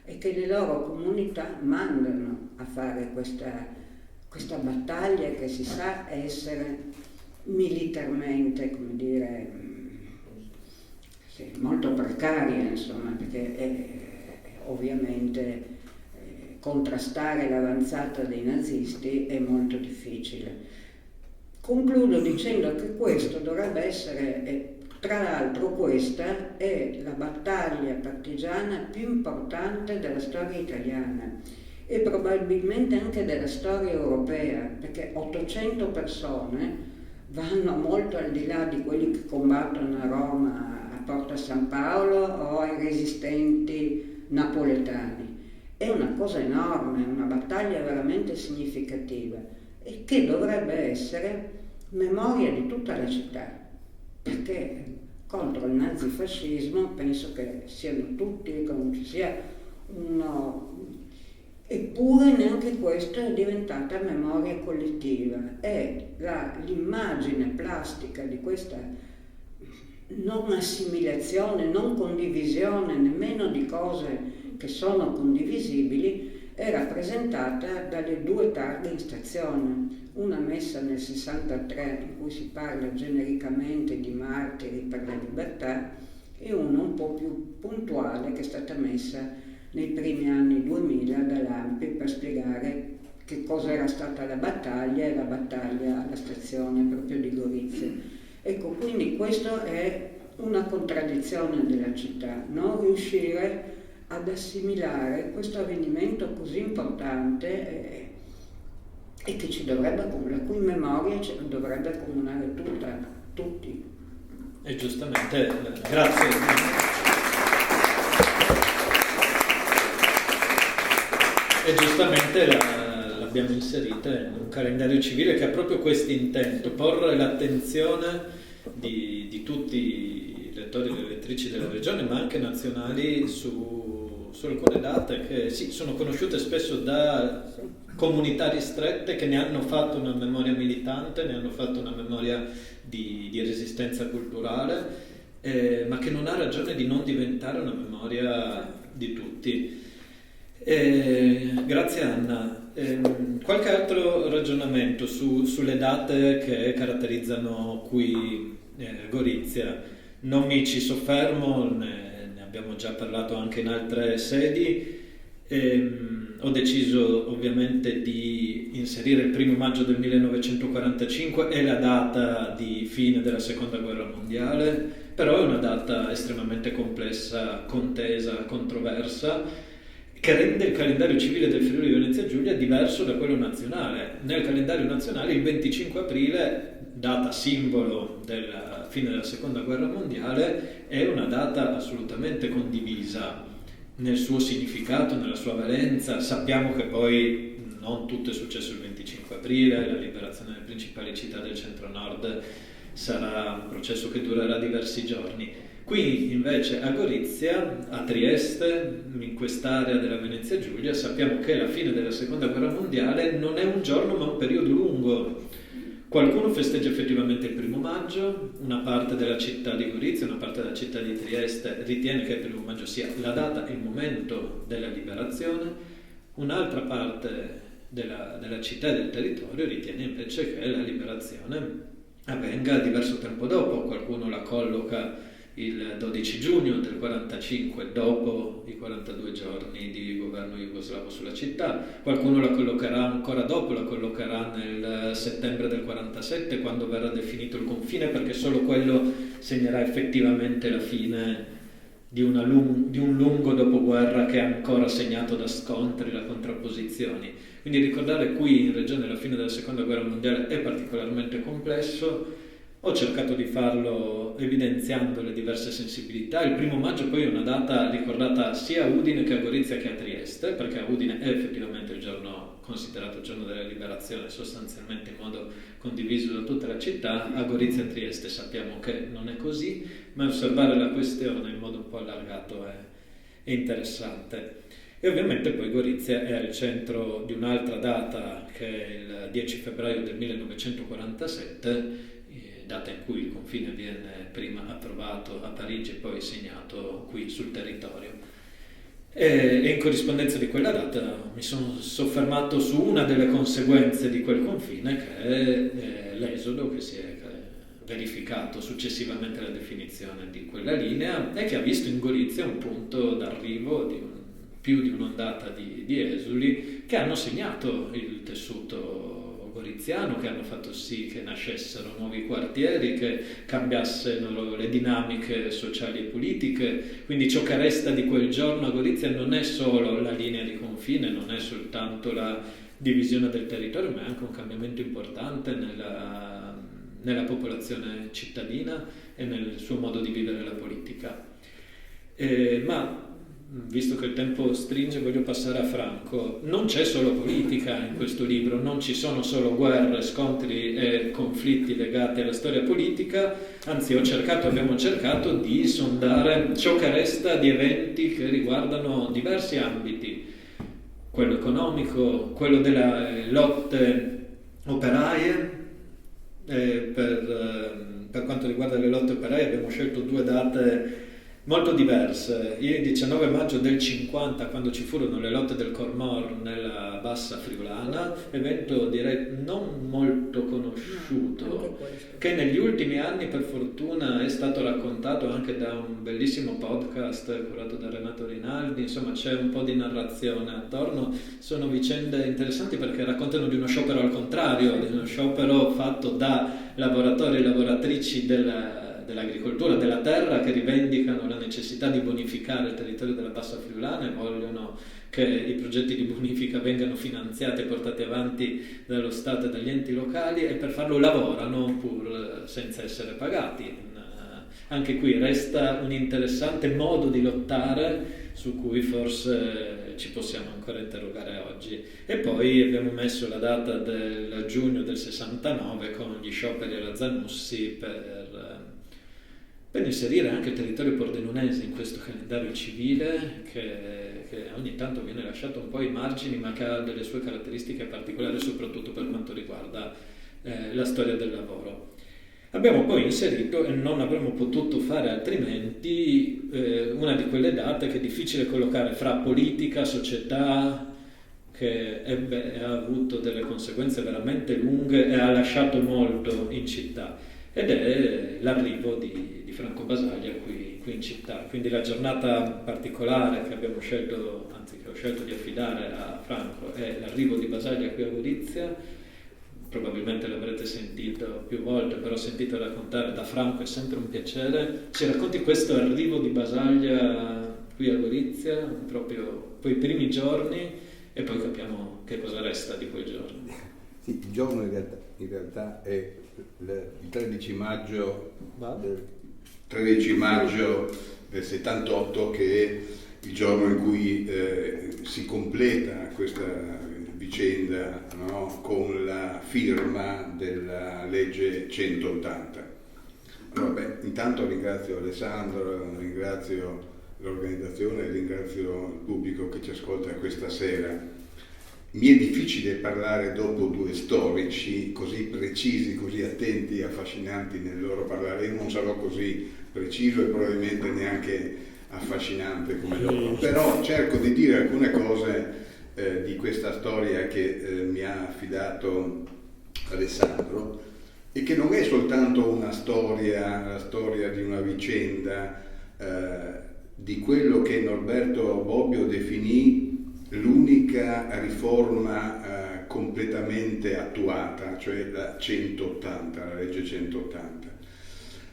e che le loro comunità mandano a fare questa battaglia che si sa essere militarmente, come dire, sì, molto precaria, insomma, perché ovviamente contrastare l'avanzata dei nazisti è molto difficile. Concludo dicendo che questo dovrebbe essere, tra l'altro questa è la battaglia partigiana più importante della storia italiana e probabilmente anche della storia europea, perché 800 persone vanno molto al di là di quelli che combattono a Roma, a Porta San Paolo o ai resistenti napoletani. È una cosa enorme, una battaglia veramente significativa e che dovrebbe essere memoria di tutta la città, perché contro il nazifascismo penso che siano tutti, che non ci sia Eppure neanche questa è diventata memoria collettiva, è l'immagine plastica di questa non assimilazione, non condivisione nemmeno di cose che sono condivisibili, è rappresentata dalle 2 targhe in stazione, una messa nel 63 in cui si parla genericamente di martiri per la libertà e una un po' più puntuale che è stata messa nei primi anni 2000 da Lampi per spiegare che cosa era stata la battaglia e la battaglia alla stazione proprio di Gorizia. Ecco, quindi questo è una contraddizione della città, non riuscire ad assimilare questo avvenimento così importante e che ci dovrebbe, la cui memoria ci dovrebbe accomunare tutti. E giustamente, grazie. E giustamente l'abbiamo inserita in un calendario civile che ha proprio questo intento, porre l'attenzione di tutti i lettori e le lettrici della regione, ma anche nazionali, su alcune date che sì, sono conosciute spesso da comunità ristrette che ne hanno fatto una memoria militante, ne hanno fatto una memoria di resistenza culturale, ma che non ha ragione di non diventare una memoria di tutti. Grazie Anna. Qualche altro ragionamento sulle date che caratterizzano qui Gorizia? Non mi ci soffermo, ne abbiamo già parlato anche in altre sedi. Ho deciso ovviamente di inserire il 1° maggio del 1945 e la data di fine della Seconda Guerra Mondiale, però è una data estremamente complessa, contesa, controversa, che rende il calendario civile del Friuli Venezia Giulia diverso da quello nazionale. Nel calendario nazionale il 25 aprile, data simbolo della fine della Seconda Guerra Mondiale, è una data assolutamente condivisa nel suo significato, nella sua valenza. Sappiamo che poi non tutto è successo il 25 aprile, la liberazione delle principali città del centro-nord sarà un processo che durerà diversi giorni. Qui invece a Gorizia, a Trieste, in quest'area della Venezia Giulia, sappiamo che la fine della Seconda Guerra Mondiale non è un giorno ma un periodo lungo. Qualcuno festeggia effettivamente il 1° maggio, una parte della città di Gorizia, una parte della città di Trieste ritiene che il 1° maggio sia la data, il momento della liberazione, un'altra parte della città e del territorio ritiene invece che la liberazione avvenga diverso tempo dopo. Qualcuno la colloca il 12 giugno del 45, dopo i 42 giorni di governo jugoslavo sulla città. Qualcuno la collocherà ancora dopo, la collocherà nel settembre del 47, quando verrà definito il confine, perché solo quello segnerà effettivamente la fine di un lungo dopoguerra che è ancora segnato da scontri, da contrapposizioni. Quindi ricordare qui in regione la fine della Seconda Guerra Mondiale è particolarmente complesso. Ho cercato di farlo evidenziando le diverse sensibilità. Il 1° maggio poi è una data ricordata sia a Udine che a Gorizia che a Trieste, perché a Udine è effettivamente il giorno considerato il giorno della liberazione, sostanzialmente in modo condiviso da tutta la città. A Gorizia e a Trieste sappiamo che non è così, ma osservare la questione in modo un po' allargato è interessante. E ovviamente poi Gorizia è al centro di un'altra data, che è il 10 febbraio del 1947, data in cui il confine viene prima approvato a Parigi e poi segnato qui sul territorio. E in corrispondenza di quella data mi sono soffermato su una delle conseguenze di quel confine, che è l'esodo che si è verificato successivamente alla definizione di quella linea e che ha visto in Gorizia un punto d'arrivo di più di un'ondata di esuli che hanno segnato il tessuto goriziano, che hanno fatto sì che nascessero nuovi quartieri, che cambiassero le dinamiche sociali e politiche. Quindi ciò che resta di quel giorno a Gorizia non è solo la linea di confine, non è soltanto la divisione del territorio, ma è anche un cambiamento importante nella popolazione cittadina e nel suo modo di vivere la politica. Ma visto che il tempo stringe, voglio passare a Franco. Non c'è solo politica in questo libro, non ci sono solo guerre, scontri e conflitti legati alla storia politica, anzi abbiamo cercato di sondare ciò che resta di eventi che riguardano diversi ambiti. quello economico, quello delle lotte operaie. Per quanto riguarda le lotte operaie abbiamo scelto 2 date molto diverse. Il 19 maggio del 50, quando ci furono le lotte del Cormor nella Bassa Friulana, evento direi non molto conosciuto, che negli ultimi anni per fortuna è stato raccontato anche da un bellissimo podcast curato da Renato Rinaldi. Insomma, c'è un po' di narrazione attorno. Sono vicende interessanti perché raccontano di uno sciopero al contrario, di uno sciopero fatto da lavoratori e lavoratrici dell'agricoltura, della terra, che rivendicano la necessità di bonificare il territorio della Bassa Friulana e vogliono che i progetti di bonifica vengano finanziati e portati avanti dallo Stato e dagli enti locali, e per farlo lavorano pur senza essere pagati. Anche qui resta un interessante modo di lottare su cui forse ci possiamo ancora interrogare oggi. E poi abbiamo messo la data del giugno del 69 con gli scioperi alla Zanussi per inserire anche il territorio pordenonese in questo calendario civile che ogni tanto viene lasciato un po' ai margini, ma che ha delle sue caratteristiche particolari, soprattutto per quanto riguarda la storia del lavoro. Abbiamo poi inserito, e non avremmo potuto fare altrimenti, una di quelle date che è difficile collocare fra politica, società, che ha avuto delle conseguenze veramente lunghe e ha lasciato molto in città, ed è l'arrivo di Franco Basaglia qui in città. Quindi la giornata particolare che abbiamo scelto, anzi che ho scelto di affidare a Franco, è l'arrivo di Basaglia qui a Gorizia. Probabilmente l'avrete sentito più volte, però sentito raccontare da Franco è sempre un piacere. Ci racconti questo arrivo di Basaglia qui a Gorizia, proprio quei primi giorni, e poi capiamo che cosa resta di quei giorni. Sì, il giorno in realtà è il 13 maggio del 78, che è il giorno in cui si completa questa vicenda, no? Con la firma della legge 180. Allora, intanto ringrazio Alessandro, ringrazio l'organizzazione, ringrazio il pubblico che ci ascolta questa sera. Mi è difficile parlare dopo 2 storici così precisi, così attenti e affascinanti nel loro parlare. Io non sarò così preciso e probabilmente neanche affascinante come loro, però cerco di dire alcune cose di questa storia che mi ha affidato Alessandro, e che non è soltanto una storia, la storia di una vicenda, di quello che Norberto Bobbio definì l'unica riforma completamente attuata, cioè la 180, la legge 180,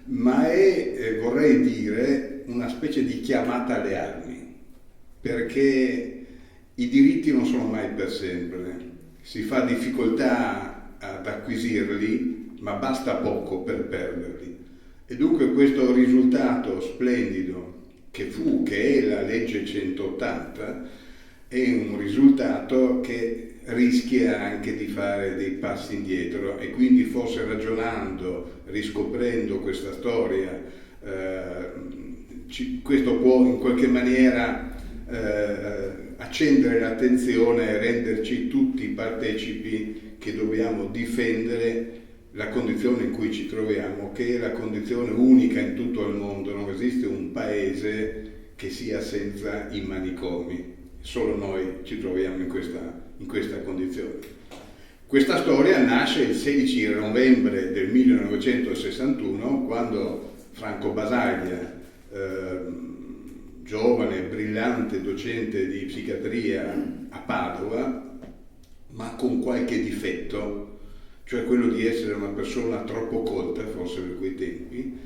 ma è, vorrei dire, una specie di chiamata alle armi, perché i diritti non sono mai per sempre, si fa difficoltà ad acquisirli, ma basta poco per perderli. E dunque questo risultato splendido che è la legge 180, è un risultato che rischia anche di fare dei passi indietro, e quindi forse ragionando, riscoprendo questa storia, questo può in qualche maniera accendere l'attenzione e renderci tutti partecipi che dobbiamo difendere la condizione in cui ci troviamo, che è la condizione unica in tutto il mondo. Non esiste un paese che sia senza i manicomi, solo noi ci troviamo in questa condizione. Questa storia nasce il 16 novembre del 1961, quando Franco Basaglia, giovane, brillante docente di psichiatria a Padova, ma con qualche difetto, cioè quello di essere una persona troppo colta, forse per quei tempi,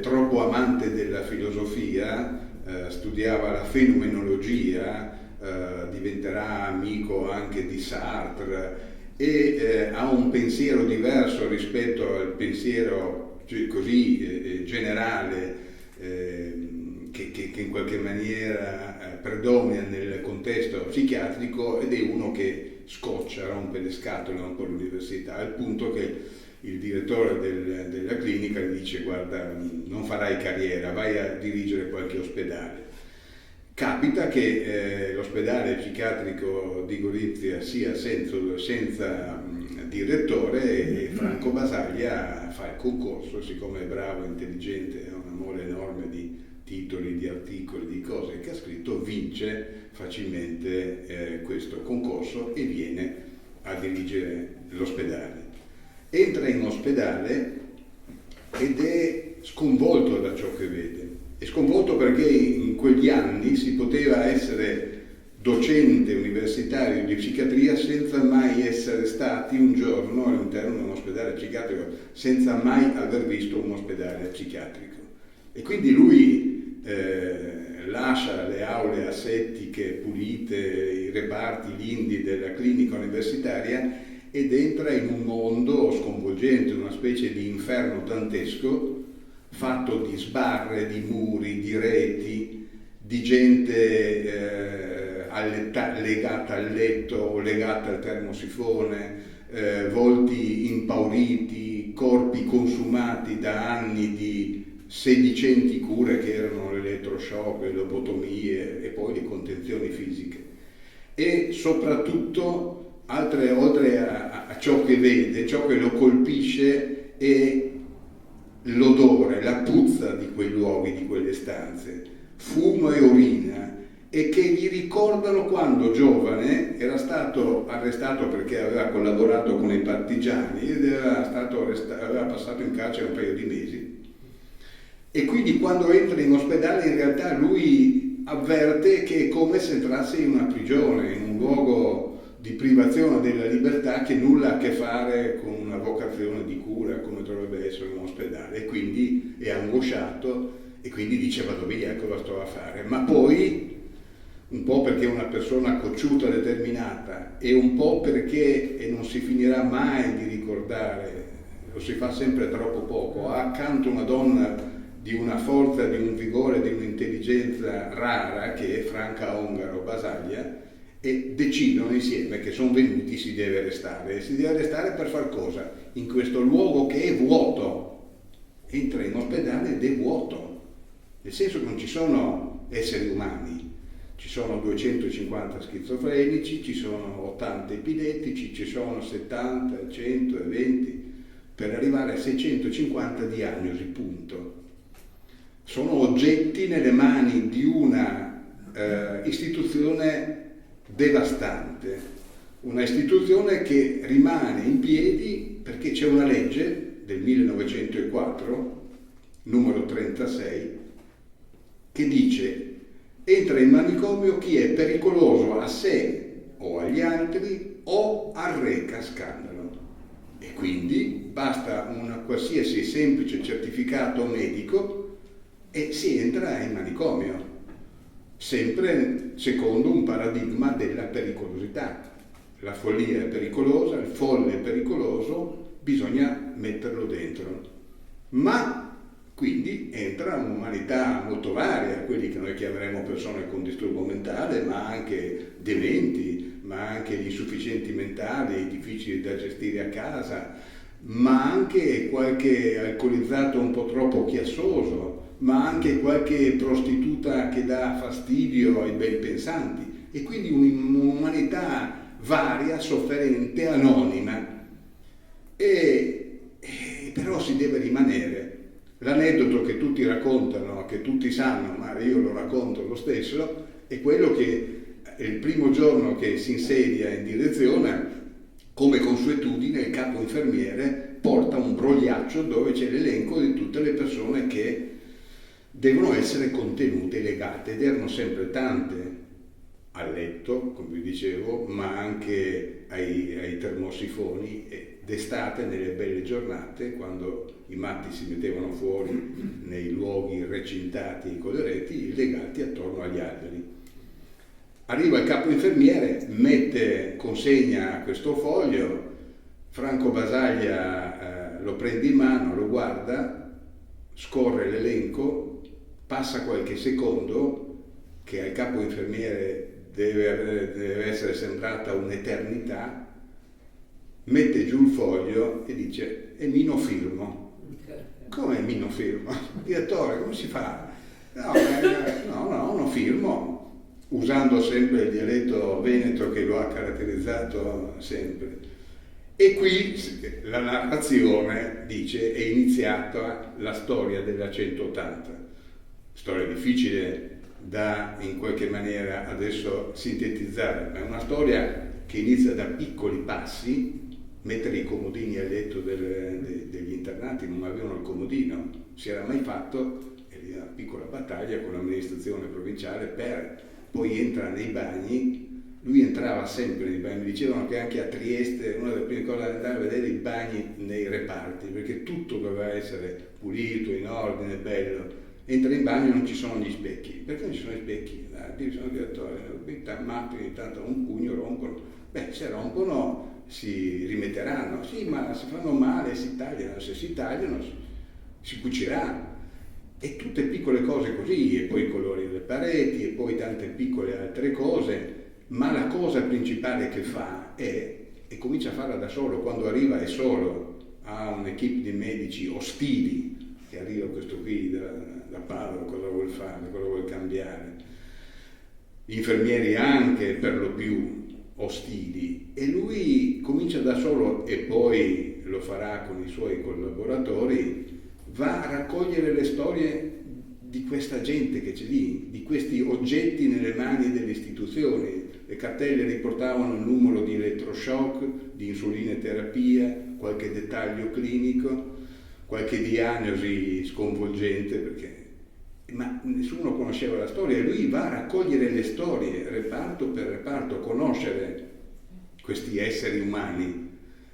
troppo amante della filosofia, studiava la fenomenologia, diventerà amico anche di Sartre, e ha un pensiero diverso rispetto al pensiero così generale che in qualche maniera predomina nel contesto psichiatrico, ed è uno che scoccia, rompe le scatole un po' all'università, al punto che il direttore della clinica gli dice: guarda, non farai carriera, vai a dirigere qualche ospedale. capita che l'ospedale psichiatrico di Gorizia sia senza direttore e Franco Basaglia fa il concorso, siccome è bravo, intelligente, ha una mole enorme di titoli, di articoli, di cose che ha scritto, vince facilmente questo concorso e viene a dirigere l'ospedale. Entra in ospedale ed è sconvolto da ciò che vede. È sconvolto perché in quegli anni si poteva essere docente universitario di psichiatria senza mai essere stati un giorno all'interno di un ospedale psichiatrico, senza mai aver visto un ospedale psichiatrico. E quindi lui lascia le aule asettiche, pulite, i reparti lindi della clinica universitaria ed entra in un mondo sconvolgente, una specie di inferno dantesco, fatto di sbarre, di muri, di reti, di gente legata al letto o legata al termosifone, volti impauriti, corpi consumati da anni di sedicenti cure che erano l'elettroshock, le lobotomie e poi le contenzioni fisiche. E soprattutto, oltre a ciò che vede, ciò che lo colpisce è l'odore, la puzza di quei luoghi, di quelle stanze, fumo e urina, e che gli ricordano quando giovane era stato arrestato perché aveva collaborato con i partigiani ed aveva passato in carcere un paio di mesi. E quindi quando entra in ospedale in realtà lui avverte che è come se entrasse in una prigione, in un luogo di privazione della libertà che nulla ha a che fare con una vocazione di cura come dovrebbe essere un ospedale, e quindi è angosciato e quindi dice vado via, cosa sto a fare? Ma poi, un po' perché è una persona cocciuta, determinata, e un po' perché, e non si finirà mai di ricordare, lo si fa sempre troppo poco, ha accanto una donna di una forza, di un vigore, di un'intelligenza rara che è Franca Ongaro Basaglia, e decidono insieme che sono venuti, si deve restare. E si deve restare per far cosa? In questo luogo che è vuoto. Entra in ospedale ed è vuoto, nel senso che non ci sono esseri umani, ci sono 250 schizofrenici, ci sono 80 epilettici, ci sono 70, 120, per arrivare a 650 diagnosi, punto. Sono oggetti nelle mani di una istituzione devastante, una istituzione che rimane in piedi perché c'è una legge del 1904, numero 36, che dice: entra in manicomio chi è pericoloso a sé o agli altri o arreca scandalo. E quindi basta un qualsiasi semplice certificato medico e si entra in manicomio, sempre secondo un paradigma della pericolosità. La follia è pericolosa, il folle è pericoloso, bisogna metterlo dentro. Ma quindi entra un'umanità molto varia, quelli che noi chiameremo persone con disturbo mentale, ma anche dementi, ma anche gli insufficienti mentali, difficili da gestire a casa, ma anche qualche alcolizzato un po' troppo chiassoso, ma anche qualche prostituta che dà fastidio ai ben pensanti, e quindi un'umanità varia, sofferente, anonima. E però si deve rimanere. L'aneddoto che tutti raccontano, che tutti sanno, ma io lo racconto lo stesso, è quello che il primo giorno che si insedia in direzione, come consuetudine, il capo infermiere porta un brogliaccio dove c'è l'elenco di tutte le persone che devono essere contenute, legate, ed erano sempre tante, a letto, come vi dicevo, ma anche ai termosifoni, e d'estate, nelle belle giornate, quando i matti si mettevano fuori nei luoghi recintati con le reti, legati attorno agli alberi. Arriva il capo infermiere, consegna questo foglio, Franco Basaglia lo prende in mano, lo guarda, scorre l'elenco, passa qualche secondo, che al capo infermiere deve essere sembrata un'eternità, mette giù il foglio e dice: e mi no firmo. Come mi no firmo? Direttore, come si fa? No, non firmo. usando sempre il dialetto veneto che lo ha caratterizzato sempre. E qui la narrazione dice è iniziata la storia della 180, storia difficile da in qualche maniera adesso sintetizzare, ma è una storia che inizia da piccoli passi. Mettere i comodini a letto degli internati, non avevano il comodino, si era mai fatto, e una piccola battaglia con l'amministrazione provinciale per poi entra nei bagni. Lui entrava sempre nei bagni, mi dicevano che anche a Trieste una delle prime cose era andare a vedere i bagni nei reparti, perché tutto doveva essere pulito, in ordine, bello. Entra in bagno e non ci sono gli specchi. Perché non ci sono gli specchi? Sono direttore, ogni tanto un pugno rompono. Beh, se rompono si rimetteranno, sì, ma se fanno male si tagliano, se si tagliano si cuciranno. E tutte piccole cose così, e poi i colori delle pareti, e poi tante piccole altre cose. Ma la cosa principale che fa è, e comincia a farla da solo, quando arriva è solo, ha un'equipe di medici ostili, che arriva questo qui da Padova, cosa vuol fare, cosa vuol cambiare, gli infermieri anche per lo più ostili, e lui comincia da solo, e poi lo farà con i suoi collaboratori, va a raccogliere le storie di questa gente che c'è lì, di questi oggetti nelle mani delle istituzioni. Le cartelle riportavano il numero di elettroshock, di insulinoterapia, qualche dettaglio clinico, qualche diagnosi sconvolgente, ma nessuno conosceva la storia, e lui va a raccogliere le storie, reparto per reparto, conoscere questi esseri umani,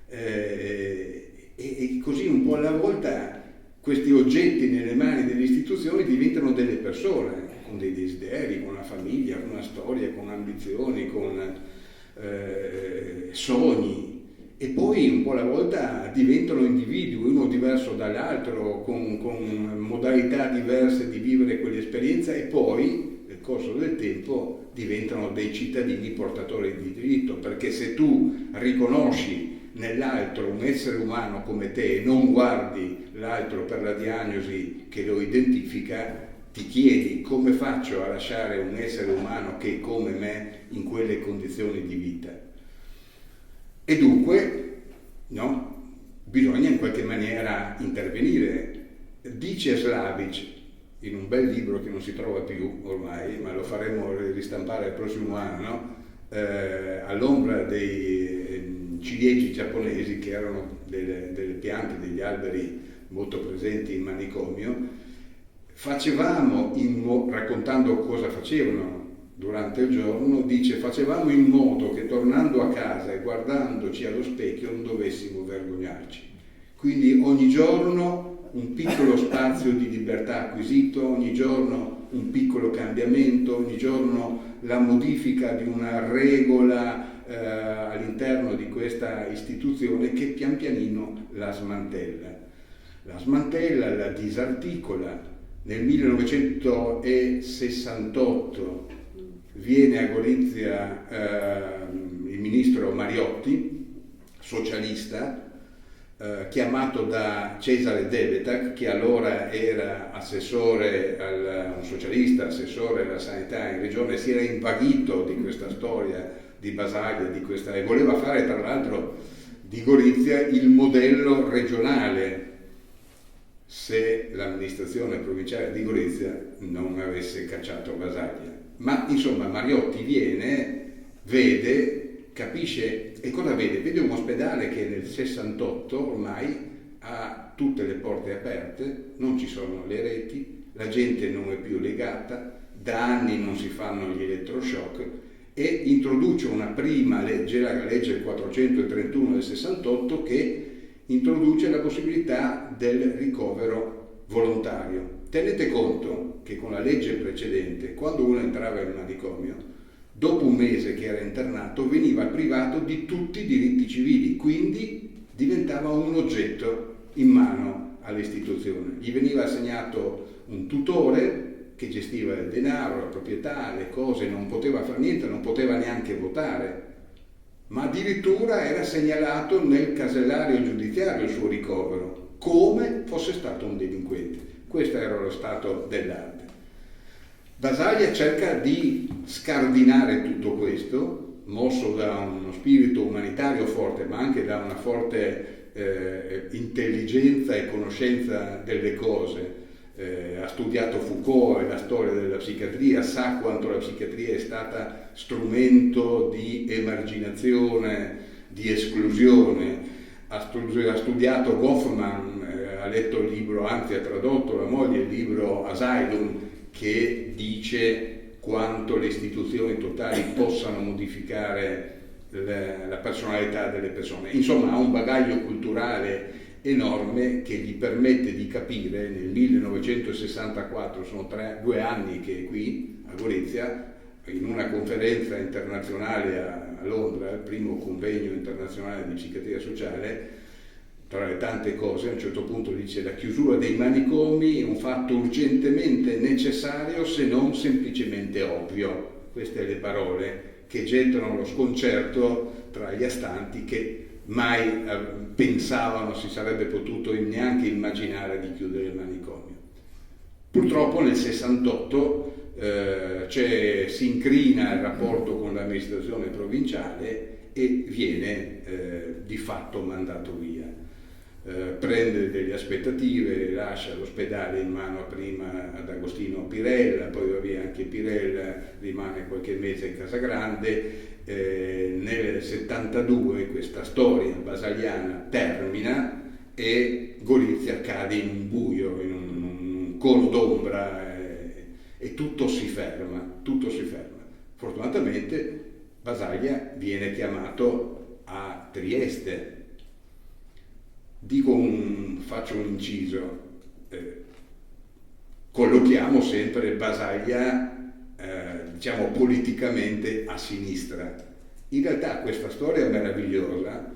e così un po' alla volta questi oggetti nelle mani delle istituzioni diventano delle persone, con dei desideri, con una famiglia, con una storia, con ambizioni, con sogni, e poi un po' alla volta diventano individui, uno diverso dall'altro, con modalità diverse di vivere quell'esperienza, e poi nel corso del tempo diventano dei cittadini portatori di diritto, perché se tu riconosci nell'altro un essere umano come te e non guardi l'altro per la diagnosi che lo identifica, ti chiedi come faccio a lasciare un essere umano che è come me in quelle condizioni di vita. E dunque, no, bisogna in qualche maniera intervenire. Dice Slavic, in un bel libro che non si trova più ormai, ma lo faremo ristampare il prossimo anno, all'ombra dei ciliegi giapponesi, che erano delle piante, degli alberi molto presenti in manicomio, facevamo, raccontando cosa facevano durante il giorno, dice: facevamo in modo che tornando a casa e guardandoci allo specchio non dovessimo vergognarci. Quindi ogni giorno un piccolo spazio di libertà acquisito, ogni giorno un piccolo cambiamento, ogni giorno la modifica di una regola all'interno di questa istituzione che pian pianino la smantella, la disarticola. Nel 1968 viene a Gorizia il ministro Mariotti, socialista, chiamato da Cesare Devetac, che allora era assessore, un socialista, assessore alla sanità in regione, si era invaghito di questa storia di Basaglia, e voleva fare tra l'altro di Gorizia il modello regionale, se l'amministrazione provinciale di Gorizia non avesse cacciato Basaglia. Ma insomma Mariotti viene, vede, capisce, e cosa vede? Vede un ospedale che nel 68 ormai ha tutte le porte aperte, non ci sono le reti, la gente non è più legata, da anni non si fanno gli elettroshock, e introduce una prima legge, la legge 431 del 68, che introduce la possibilità del ricovero volontario. Tenete conto che con la legge precedente, quando uno entrava in manicomio, dopo un mese che era internato, veniva privato di tutti i diritti civili, quindi diventava un oggetto in mano all'istituzione. Gli veniva assegnato un tutore che gestiva il denaro, la proprietà, le cose, non poteva fare niente, non poteva neanche votare, ma addirittura era segnalato nel casellario giudiziario il suo ricovero, come fosse stato un delinquente. Questo era lo stato dell'arte. Basaglia cerca di scardinare tutto questo, mosso da uno spirito umanitario forte, ma anche da una forte intelligenza e conoscenza delle cose. Ha studiato Foucault e la storia della psichiatria, sa quanto la psichiatria è stata strumento di emarginazione, di esclusione. Ha studiato Goffman, ha letto il libro, anzi ha tradotto la moglie il libro Asylum, che dice quanto le istituzioni totali possano modificare la personalità delle persone. Insomma, ha un bagaglio culturale enorme che gli permette di capire. Nel 1964, sono 2 anni che è qui a Gorizia, in una conferenza internazionale a Londra, il primo convegno internazionale di psichiatria sociale, tra le tante cose, a un certo punto dice: la chiusura dei manicomi è un fatto urgentemente necessario, se non semplicemente ovvio. Queste le parole che gettano lo sconcerto tra gli astanti, che mai pensavano si sarebbe potuto neanche immaginare di chiudere il manicomio. Purtroppo nel 68 si incrina il rapporto con l'amministrazione provinciale e viene di fatto mandato via. Prende delle aspettative, lascia l'ospedale in mano prima ad Agostino Pirella, poi va via anche Pirella, rimane qualche mese in Casagrande. Nel 72 questa storia basagliana termina e Gorizia cade in un buio, in un cono d'ombra, e tutto si ferma. Fortunatamente Basaglia viene chiamato a Trieste. Faccio un inciso, collochiamo sempre Basaglia diciamo politicamente a sinistra. In realtà questa storia meravigliosa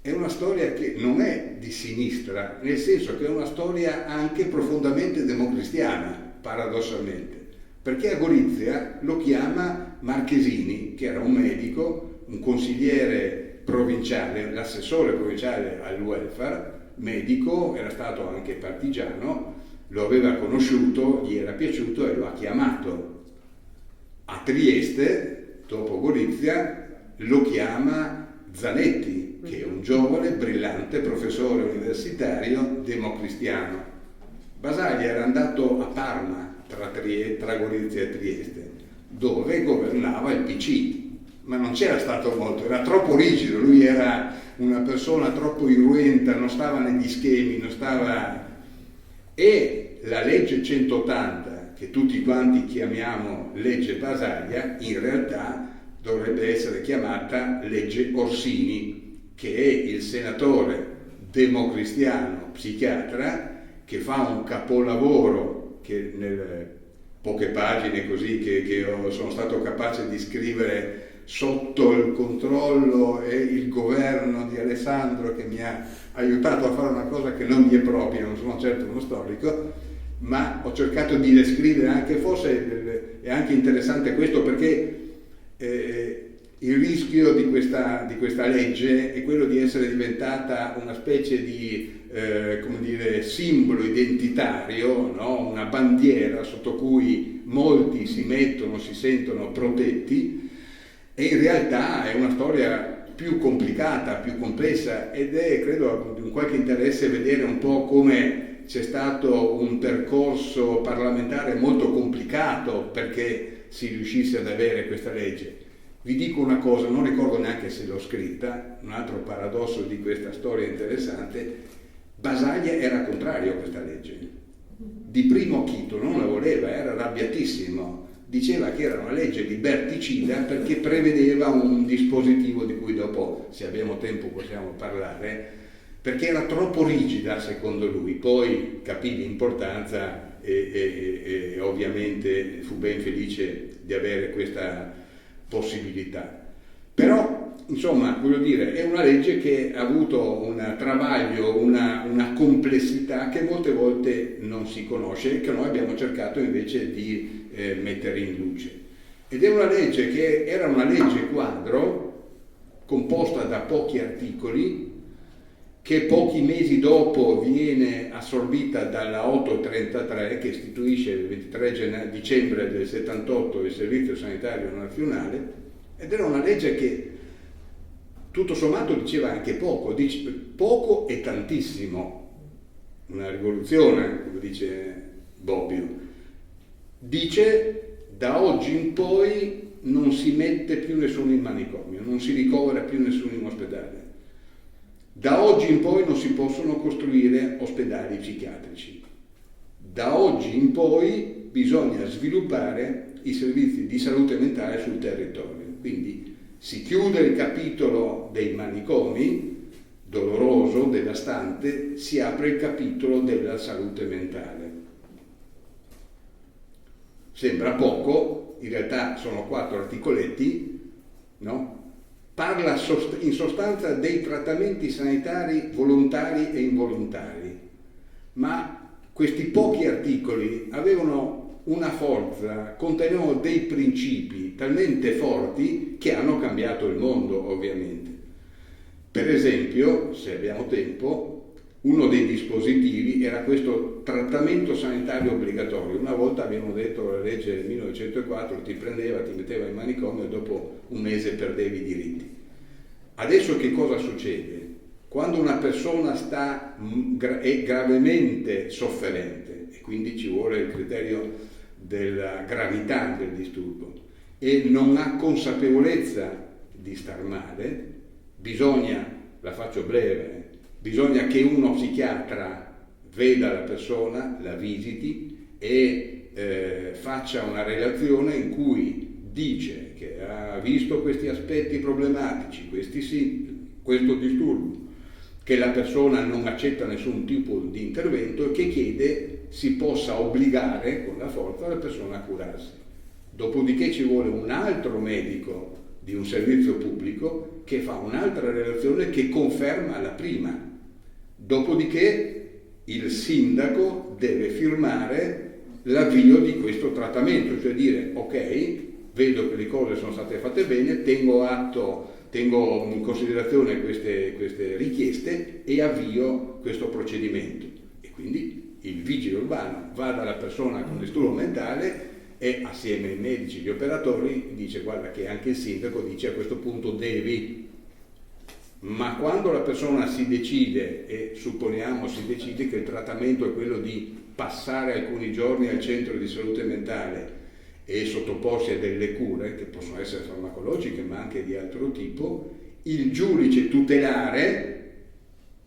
è una storia che non è di sinistra, nel senso che è una storia anche profondamente democristiana, paradossalmente, perché a Gorizia lo chiama Marchesini, che era un medico, un consigliere provinciale, l'assessore provinciale al welfare, medico, era stato anche partigiano, lo aveva conosciuto, gli era piaciuto e lo ha chiamato. A Trieste, dopo Gorizia, lo chiama Zanetti, che è un giovane, brillante professore universitario democristiano. Basaglia era andato a Parma, tra Gorizia e Trieste, dove governava il PC. Ma non c'era stato molto, era troppo rigido, lui era una persona troppo irruenta, non stava negli schemi, E la legge 180, che tutti quanti chiamiamo legge Basaglia, in realtà dovrebbe essere chiamata legge Orsini, che è il senatore democristiano psichiatra che fa un capolavoro che nelle poche pagine così che sono stato capace di scrivere sotto il controllo e il governo di Alessandro, che mi ha aiutato a fare una cosa che non mi è propria, non sono certo uno storico, ma ho cercato di descrivere anche, forse è anche interessante questo, perché il rischio di questa legge è quello di essere diventata una specie di simbolo identitario, no? Una bandiera sotto cui molti si sentono protetti. E in realtà è una storia più complicata, più complessa, ed è, credo, di un qualche interesse vedere un po' come c'è stato un percorso parlamentare molto complicato perché si riuscisse ad avere questa legge. Vi dico una cosa, non ricordo neanche se l'ho scritta, un altro paradosso di questa storia interessante: Basaglia era contrario a questa legge. Di primo acchito non la voleva, era arrabbiatissimo. Diceva che era una legge liberticida perché prevedeva un dispositivo di cui dopo, se abbiamo tempo, possiamo parlare, perché era troppo rigida secondo lui. Poi capì l'importanza e ovviamente fu ben felice di avere questa possibilità. Però, insomma, voglio dire, è una legge che ha avuto un travaglio, una complessità che molte volte non si conosce e che noi abbiamo cercato invece di mettere in luce. Ed è una legge che era una legge quadro, composta da pochi articoli, che pochi mesi dopo viene assorbita dalla 833, che istituisce il 23 dicembre del 78 il Servizio Sanitario Nazionale, ed era una legge che tutto sommato diceva anche poco, poco e tantissimo, una rivoluzione, come dice Bobbio. Dice: da oggi in poi non si mette più nessuno in manicomio, non si ricovera più nessuno in ospedale. Da oggi in poi non si possono costruire ospedali psichiatrici. Da oggi in poi bisogna sviluppare i servizi di salute mentale sul territorio. Quindi si chiude il capitolo dei manicomi, doloroso, devastante, si apre il capitolo della salute mentale. Sembra poco, in realtà sono 4 articoletti, no? Parla in sostanza dei trattamenti sanitari volontari e involontari, ma questi pochi articoli avevano una forza, contenevano dei principi talmente forti che hanno cambiato il mondo, ovviamente. Per esempio, se abbiamo tempo, uno dei dispositivi era questo trattamento sanitario obbligatorio. Una volta abbiamo detto la legge del 1904 ti prendeva, ti metteva in manicomio e dopo un mese perdevi i diritti. Adesso che cosa succede? Quando una persona è gravemente sofferente, e quindi ci vuole il criterio della gravità del disturbo, e non ha consapevolezza di star male, bisogna, la faccio breve, bisogna che uno psichiatra veda la persona, la visiti e faccia una relazione in cui dice che ha visto questi aspetti problematici, questi sintomi, questo disturbo, che la persona non accetta nessun tipo di intervento e che chiede si possa obbligare con la forza la persona a curarsi. Dopodiché ci vuole un altro medico di un servizio pubblico che fa un'altra relazione che conferma la prima. Dopodiché il sindaco deve firmare l'avvio di questo trattamento, cioè dire ok, vedo che le cose sono state fatte bene, tengo in considerazione queste richieste e avvio questo procedimento. E quindi il vigile urbano va dalla persona con disturbo mentale e assieme ai medici, gli operatori, dice guarda che anche il sindaco dice a questo punto devi. Ma quando la persona si decide, e supponiamo si decide che il trattamento è quello di passare alcuni giorni al centro di salute mentale e sottoporsi a delle cure che possono essere farmacologiche ma anche di altro tipo, il giudice tutelare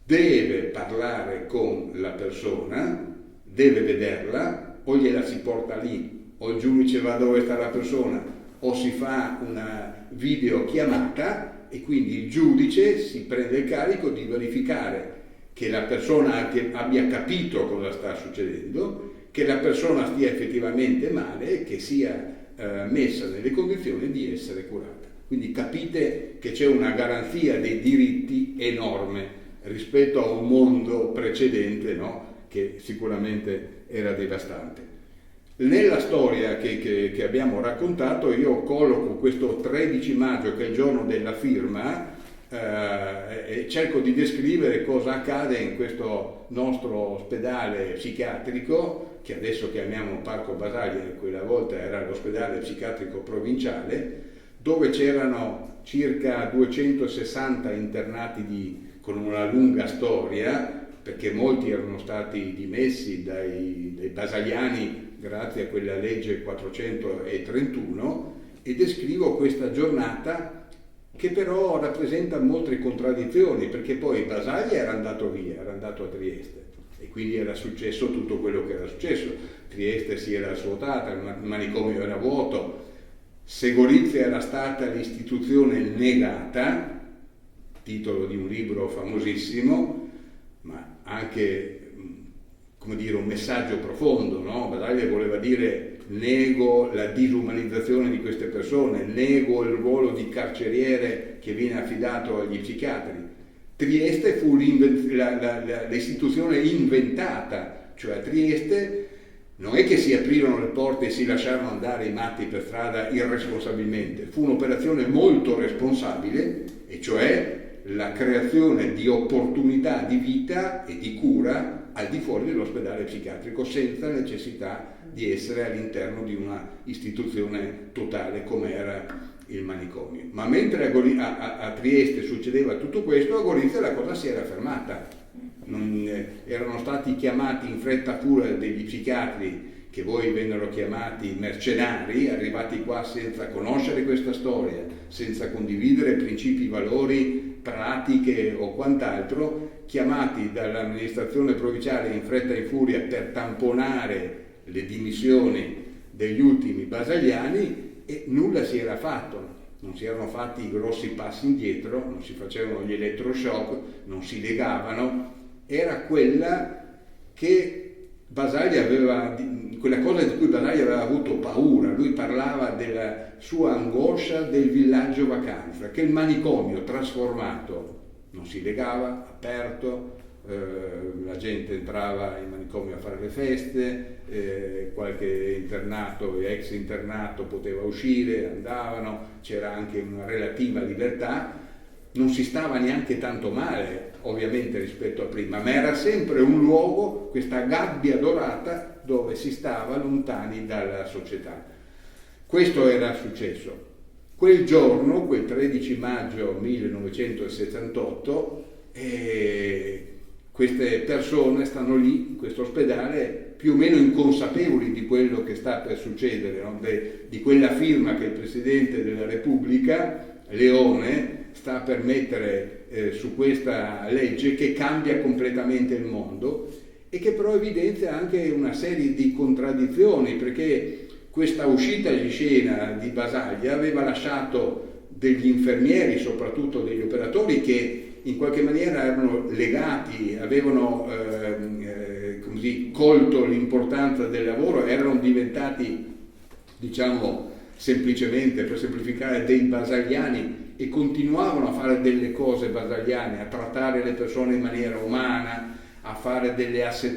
deve parlare con la persona, deve vederla, o gliela si porta lì, o il giudice va dove sta la persona, o si fa una videochiamata e quindi il giudice si prende il carico di verificare che la persona abbia capito cosa sta succedendo, che la persona stia effettivamente male e che sia messa nelle condizioni di essere curata. Quindi capite che c'è una garanzia dei diritti enorme rispetto a un mondo precedente, no? Che sicuramente era devastante. Nella storia che abbiamo raccontato io colloco questo 13 maggio che è il giorno della firma e cerco di descrivere cosa accade in questo nostro ospedale psichiatrico che adesso chiamiamo Parco Basaglia, quella volta era l'ospedale psichiatrico provinciale, dove c'erano circa 260 internati con una lunga storia, perché molti erano stati dimessi dai basagliani grazie a quella legge 431, e descrivo questa giornata che però rappresenta molte contraddizioni, perché poi Basaglia era andato via, era andato a Trieste e quindi era successo tutto quello che era successo. Trieste si era svuotata, il manicomio era vuoto, Segorizia era stata l'istituzione negata, titolo di un libro famosissimo, ma anche come dire, un messaggio profondo, no? Basaglia voleva dire nego la disumanizzazione di queste persone, nego il ruolo di carceriere che viene affidato agli psichiatri. Trieste fu l'istituzione inventata, cioè a Trieste non è che si aprirono le porte e si lasciarono andare i matti per strada irresponsabilmente, fu un'operazione molto responsabile, e cioè la creazione di opportunità di vita e di cura al di fuori dell'ospedale psichiatrico, senza necessità di essere all'interno di una istituzione totale come era il manicomio. Ma mentre a Trieste succedeva tutto questo, a Gorizia la cosa si era fermata. Erano stati chiamati in fretta cura degli psichiatri, che poi vennero chiamati mercenari, arrivati qua senza conoscere questa storia, senza condividere principi, valori, pratiche o quant'altro, chiamati dall'amministrazione provinciale in fretta e in furia per tamponare le dimissioni degli ultimi basagliani, e nulla si era fatto. Non si erano fatti i grossi passi indietro, non si facevano gli elettroshock, non si legavano. Era quella che Basaglia aveva, quella cosa di cui Basaglia aveva avuto paura. Lui parlava della sua angoscia del villaggio vacanza, che il manicomio trasformato non si legava, aperto, la gente entrava in manicomio a fare le feste, qualche internato e ex internato poteva uscire, andavano, c'era anche una relativa libertà, non si stava neanche tanto male ovviamente rispetto a prima, ma era sempre un luogo, questa gabbia dorata, dove si stava lontani dalla società. Questo era successo. Quel giorno, quel 13 maggio 1968, queste persone stanno lì in questo ospedale più o meno inconsapevoli di quello che sta per succedere, no? Di quella firma che il Presidente della Repubblica, Leone, sta per mettere su questa legge che cambia completamente il mondo e che però evidenzia anche una serie di contraddizioni, perché questa uscita di scena di Basaglia aveva lasciato degli infermieri, soprattutto degli operatori, che in qualche maniera erano legati, avevano così colto l'importanza del lavoro, erano diventati, diciamo semplicemente per semplificare, dei basagliani, e continuavano a fare delle cose basagliane, a trattare le persone in maniera umana, a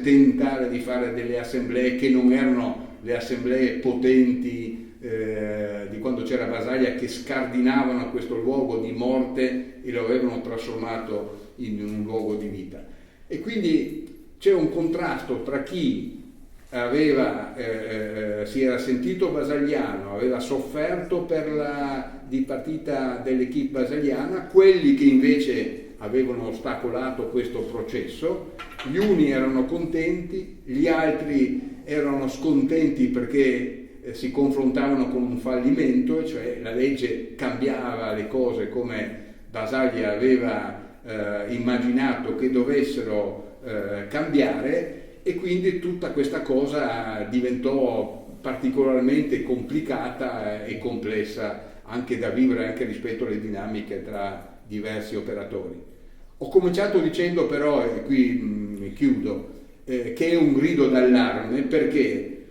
tentare di fare delle assemblee che non erano le assemblee potenti di quando c'era Basaglia, che scardinavano questo luogo di morte e lo avevano trasformato in un luogo di vita. E quindi c'è un contrasto tra chi si era sentito basagliano, aveva sofferto per la dipartita dell'equipe basagliana, quelli che invece avevano ostacolato questo processo. Gli uni erano contenti, gli altri erano scontenti perché si confrontavano con un fallimento, cioè la legge cambiava le cose come Basaglia aveva immaginato che dovessero cambiare, e quindi tutta questa cosa diventò particolarmente complicata e complessa anche da vivere, anche rispetto alle dinamiche tra diversi operatori. Ho cominciato dicendo però, e qui chiudo, che è un grido d'allarme perché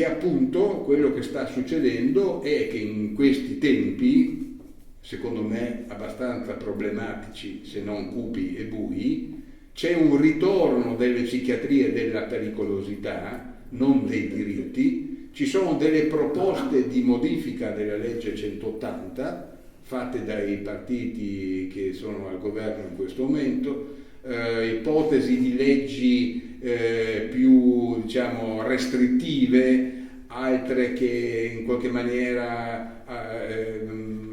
appunto quello che sta succedendo è che in questi tempi, secondo me abbastanza problematici, se non cupi e bui, c'è un ritorno delle psichiatrie della pericolosità, non dei diritti. Ci sono delle proposte di modifica della legge 180 fatte dai partiti che sono al governo in questo momento, ipotesi di leggi più, diciamo, restrittive, altre che in qualche maniera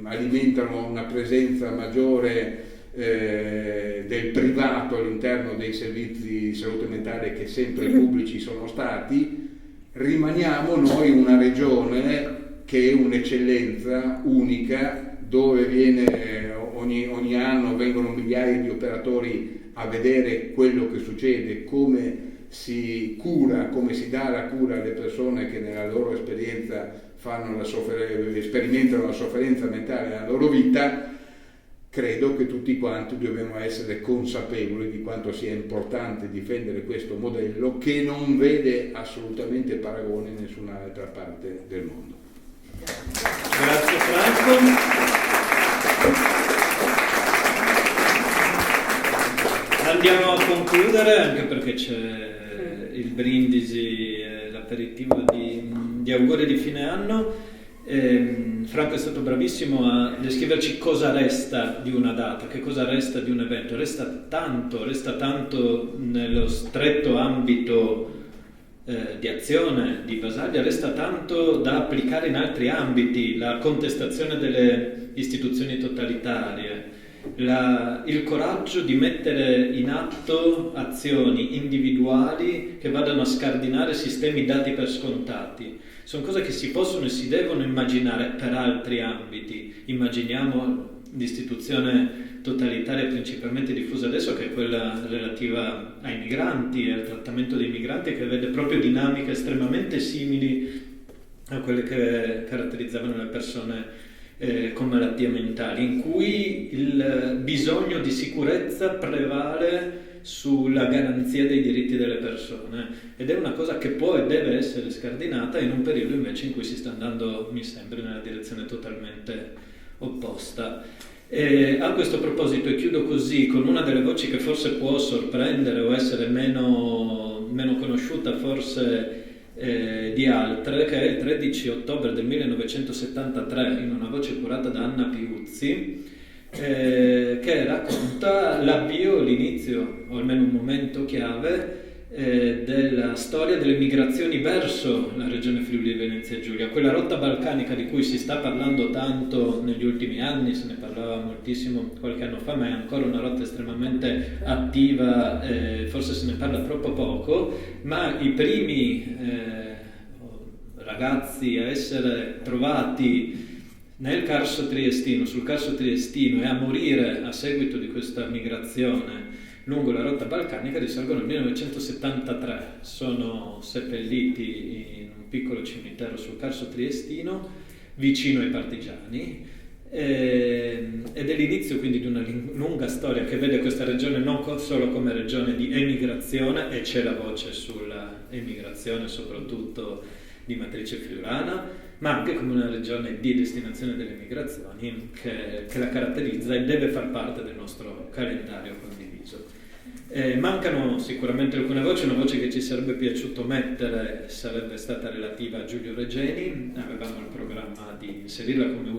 alimentano una presenza maggiore del privato all'interno dei servizi di salute mentale che sempre pubblici sono stati. Rimaniamo noi una regione che è un'eccellenza unica, dove ogni anno vengono migliaia di operatori a vedere quello che succede, come si cura, come si dà la cura alle persone che nella loro esperienza sperimentano la sofferenza mentale nella loro vita. Credo che tutti quanti dobbiamo essere consapevoli di quanto sia importante difendere questo modello, che non vede assolutamente paragone in nessun'altra parte del mondo. Grazie Franco. Andiamo a concludere, anche perché c'è il brindisi, l'aperitivo di auguri di fine anno. Franco è stato bravissimo a descriverci cosa resta di una data, che cosa resta di un evento. Resta tanto nello stretto ambito di azione di Basaglia, resta tanto da applicare in altri ambiti, la contestazione delle istituzioni totalitarie, il coraggio di mettere in atto azioni individuali che vadano a scardinare sistemi dati per scontati. Sono cose che si possono e si devono immaginare per altri ambiti. Immaginiamo l'istituzione totalitaria principalmente diffusa adesso, che è quella relativa ai migranti e al trattamento dei migranti, che vede proprio dinamiche estremamente simili a quelle che caratterizzavano le persone con malattie mentali, in cui il bisogno di sicurezza prevale sulla garanzia dei diritti delle persone, ed è una cosa che può e deve essere scardinata in un periodo invece in cui si sta andando, mi sembra, nella direzione totalmente opposta. E a questo proposito, e chiudo così con una delle voci che forse può sorprendere o essere meno conosciuta forse di altre, che è il 13 ottobre del 1973, in una voce curata da Anna Piuzzi, che racconta l'avvio, l'inizio, o almeno un momento chiave, della storia delle migrazioni verso la regione Friuli Venezia Giulia, quella rotta balcanica di cui si sta parlando tanto negli ultimi anni, se ne parlava moltissimo qualche anno fa, ma è ancora una rotta estremamente attiva, forse se ne parla troppo poco, ma i primi ragazzi a essere trovati nel Carso Triestino, sul Carso Triestino, e a morire a seguito di questa migrazione lungo la rotta balcanica risalgono al 1973. Sono seppelliti in un piccolo cimitero sul Carso Triestino, vicino ai partigiani, ed è l'inizio quindi di una lunga storia che vede questa regione non solo come regione di emigrazione, e c'è la voce sulla emigrazione soprattutto di matrice friulana, ma anche come una regione di destinazione delle migrazioni che la caratterizza e deve far parte del nostro calendario condiviso. Mancano sicuramente alcune voci. Una voce che ci sarebbe piaciuto mettere sarebbe stata relativa a Giulio Regeni. Avevamo il programma di inserirla come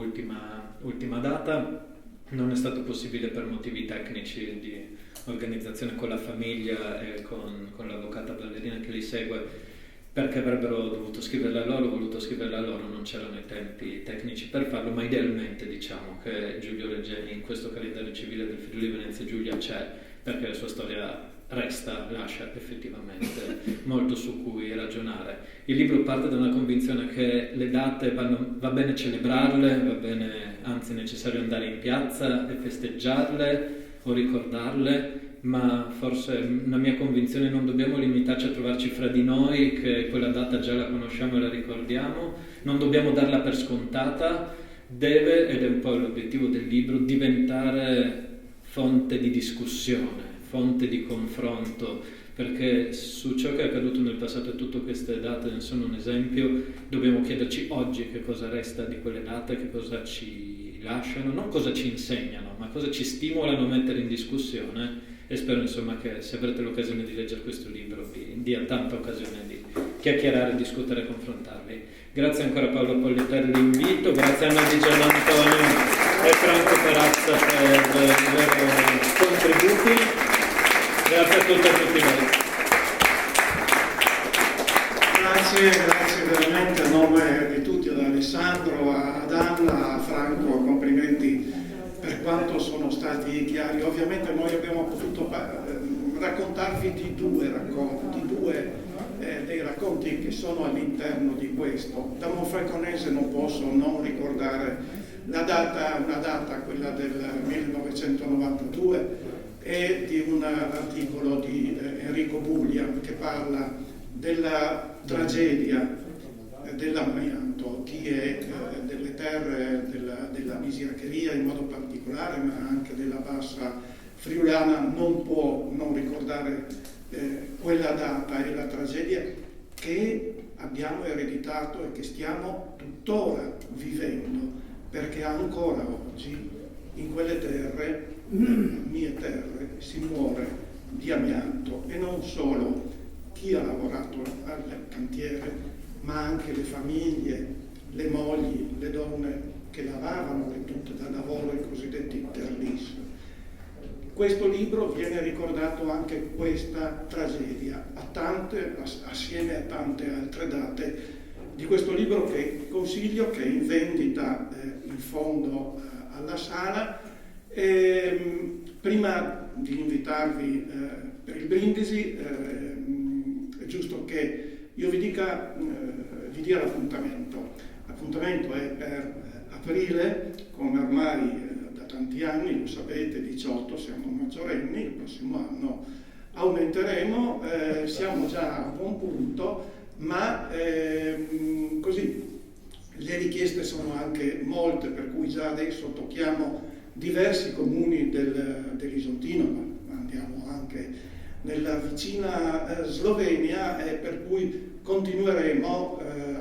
ultima data, non è stato possibile per motivi tecnici di organizzazione con la famiglia e con l'avvocata ballerina che li segue, perché avrebbero dovuto scriverla loro, voluto scriverla loro, non c'erano i tempi tecnici per farlo, ma idealmente diciamo che Giulio Regeni in questo calendario civile del Friuli Venezia Giulia c'è, perché la sua storia lascia effettivamente molto su cui ragionare. Il libro parte da una convinzione che le date va bene celebrarle, va bene, anzi è necessario andare in piazza e festeggiarle o ricordarle, ma forse la mia convinzione: non dobbiamo limitarci a trovarci fra di noi, che quella data già la conosciamo e la ricordiamo, non dobbiamo darla per scontata, deve, ed è un po' l'obiettivo del libro, diventare fonte di discussione, fonte di confronto, perché su ciò che è accaduto nel passato, e tutte queste date ne sono un esempio, dobbiamo chiederci oggi che cosa resta di quelle date, che cosa ci lasciano, non cosa ci insegnano, ma cosa ci stimolano a mettere in discussione. E spero insomma che, se avrete l'occasione di leggere questo libro, vi dia tanta occasione di chiacchierare, discutere e confrontarvi. Grazie ancora a Paolo Polli per l'invito, grazie a Anna Di Gianantonio e Franco Perazza per i loro contributi. Grazie a tutti e a tutti voi. Grazie veramente a nome di tutti, ad Alessandro, ad Anna, a Franco, complimenti per quanto sono stati chiari. Ovviamente noi abbiamo potuto raccontarvi di due racconti, dei racconti che sono all'interno di questo. Da monfalconese non posso non ricordare una data, quella del 1992, e di un articolo di Enrico Buglia che parla della tragedia dell'amianto, chi è delle terre della Misiracheria in modo particolare, ma anche della bassa friulana, non può non ricordare quella data e la tragedia che abbiamo ereditato e che stiamo tuttora vivendo, perché ancora oggi in quelle terre, mie terre, si muore di amianto, e non solo chi ha lavorato al cantiere, ma anche le famiglie, le mogli, le donne che lavoravano ridotte dal lavoro, i cosiddetti terlis. Questo libro viene ricordato anche questa tragedia, assieme a tante altre date di questo libro che consiglio, che è in vendita in fondo alla sala. Prima di invitarvi per il brindisi, è giusto che io vi dia l'appuntamento. L'appuntamento è per aprile, come ormai da tanti anni, lo sapete, 18 siamo maggiorenni, il prossimo anno aumenteremo, siamo già a buon punto, ma così le richieste sono anche molte, per cui già adesso tocchiamo diversi comuni dell'Isontino, ma andiamo anche nella vicina Slovenia, per cui continueremo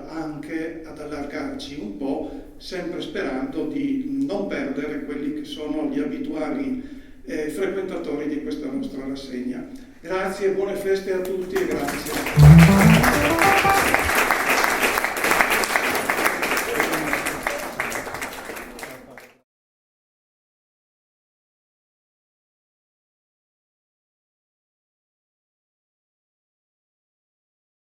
anche ad allargarci un po', sempre sperando di non perdere quelli che sono gli abituali frequentatori di questa nostra rassegna. Grazie, buone feste a tutti e grazie.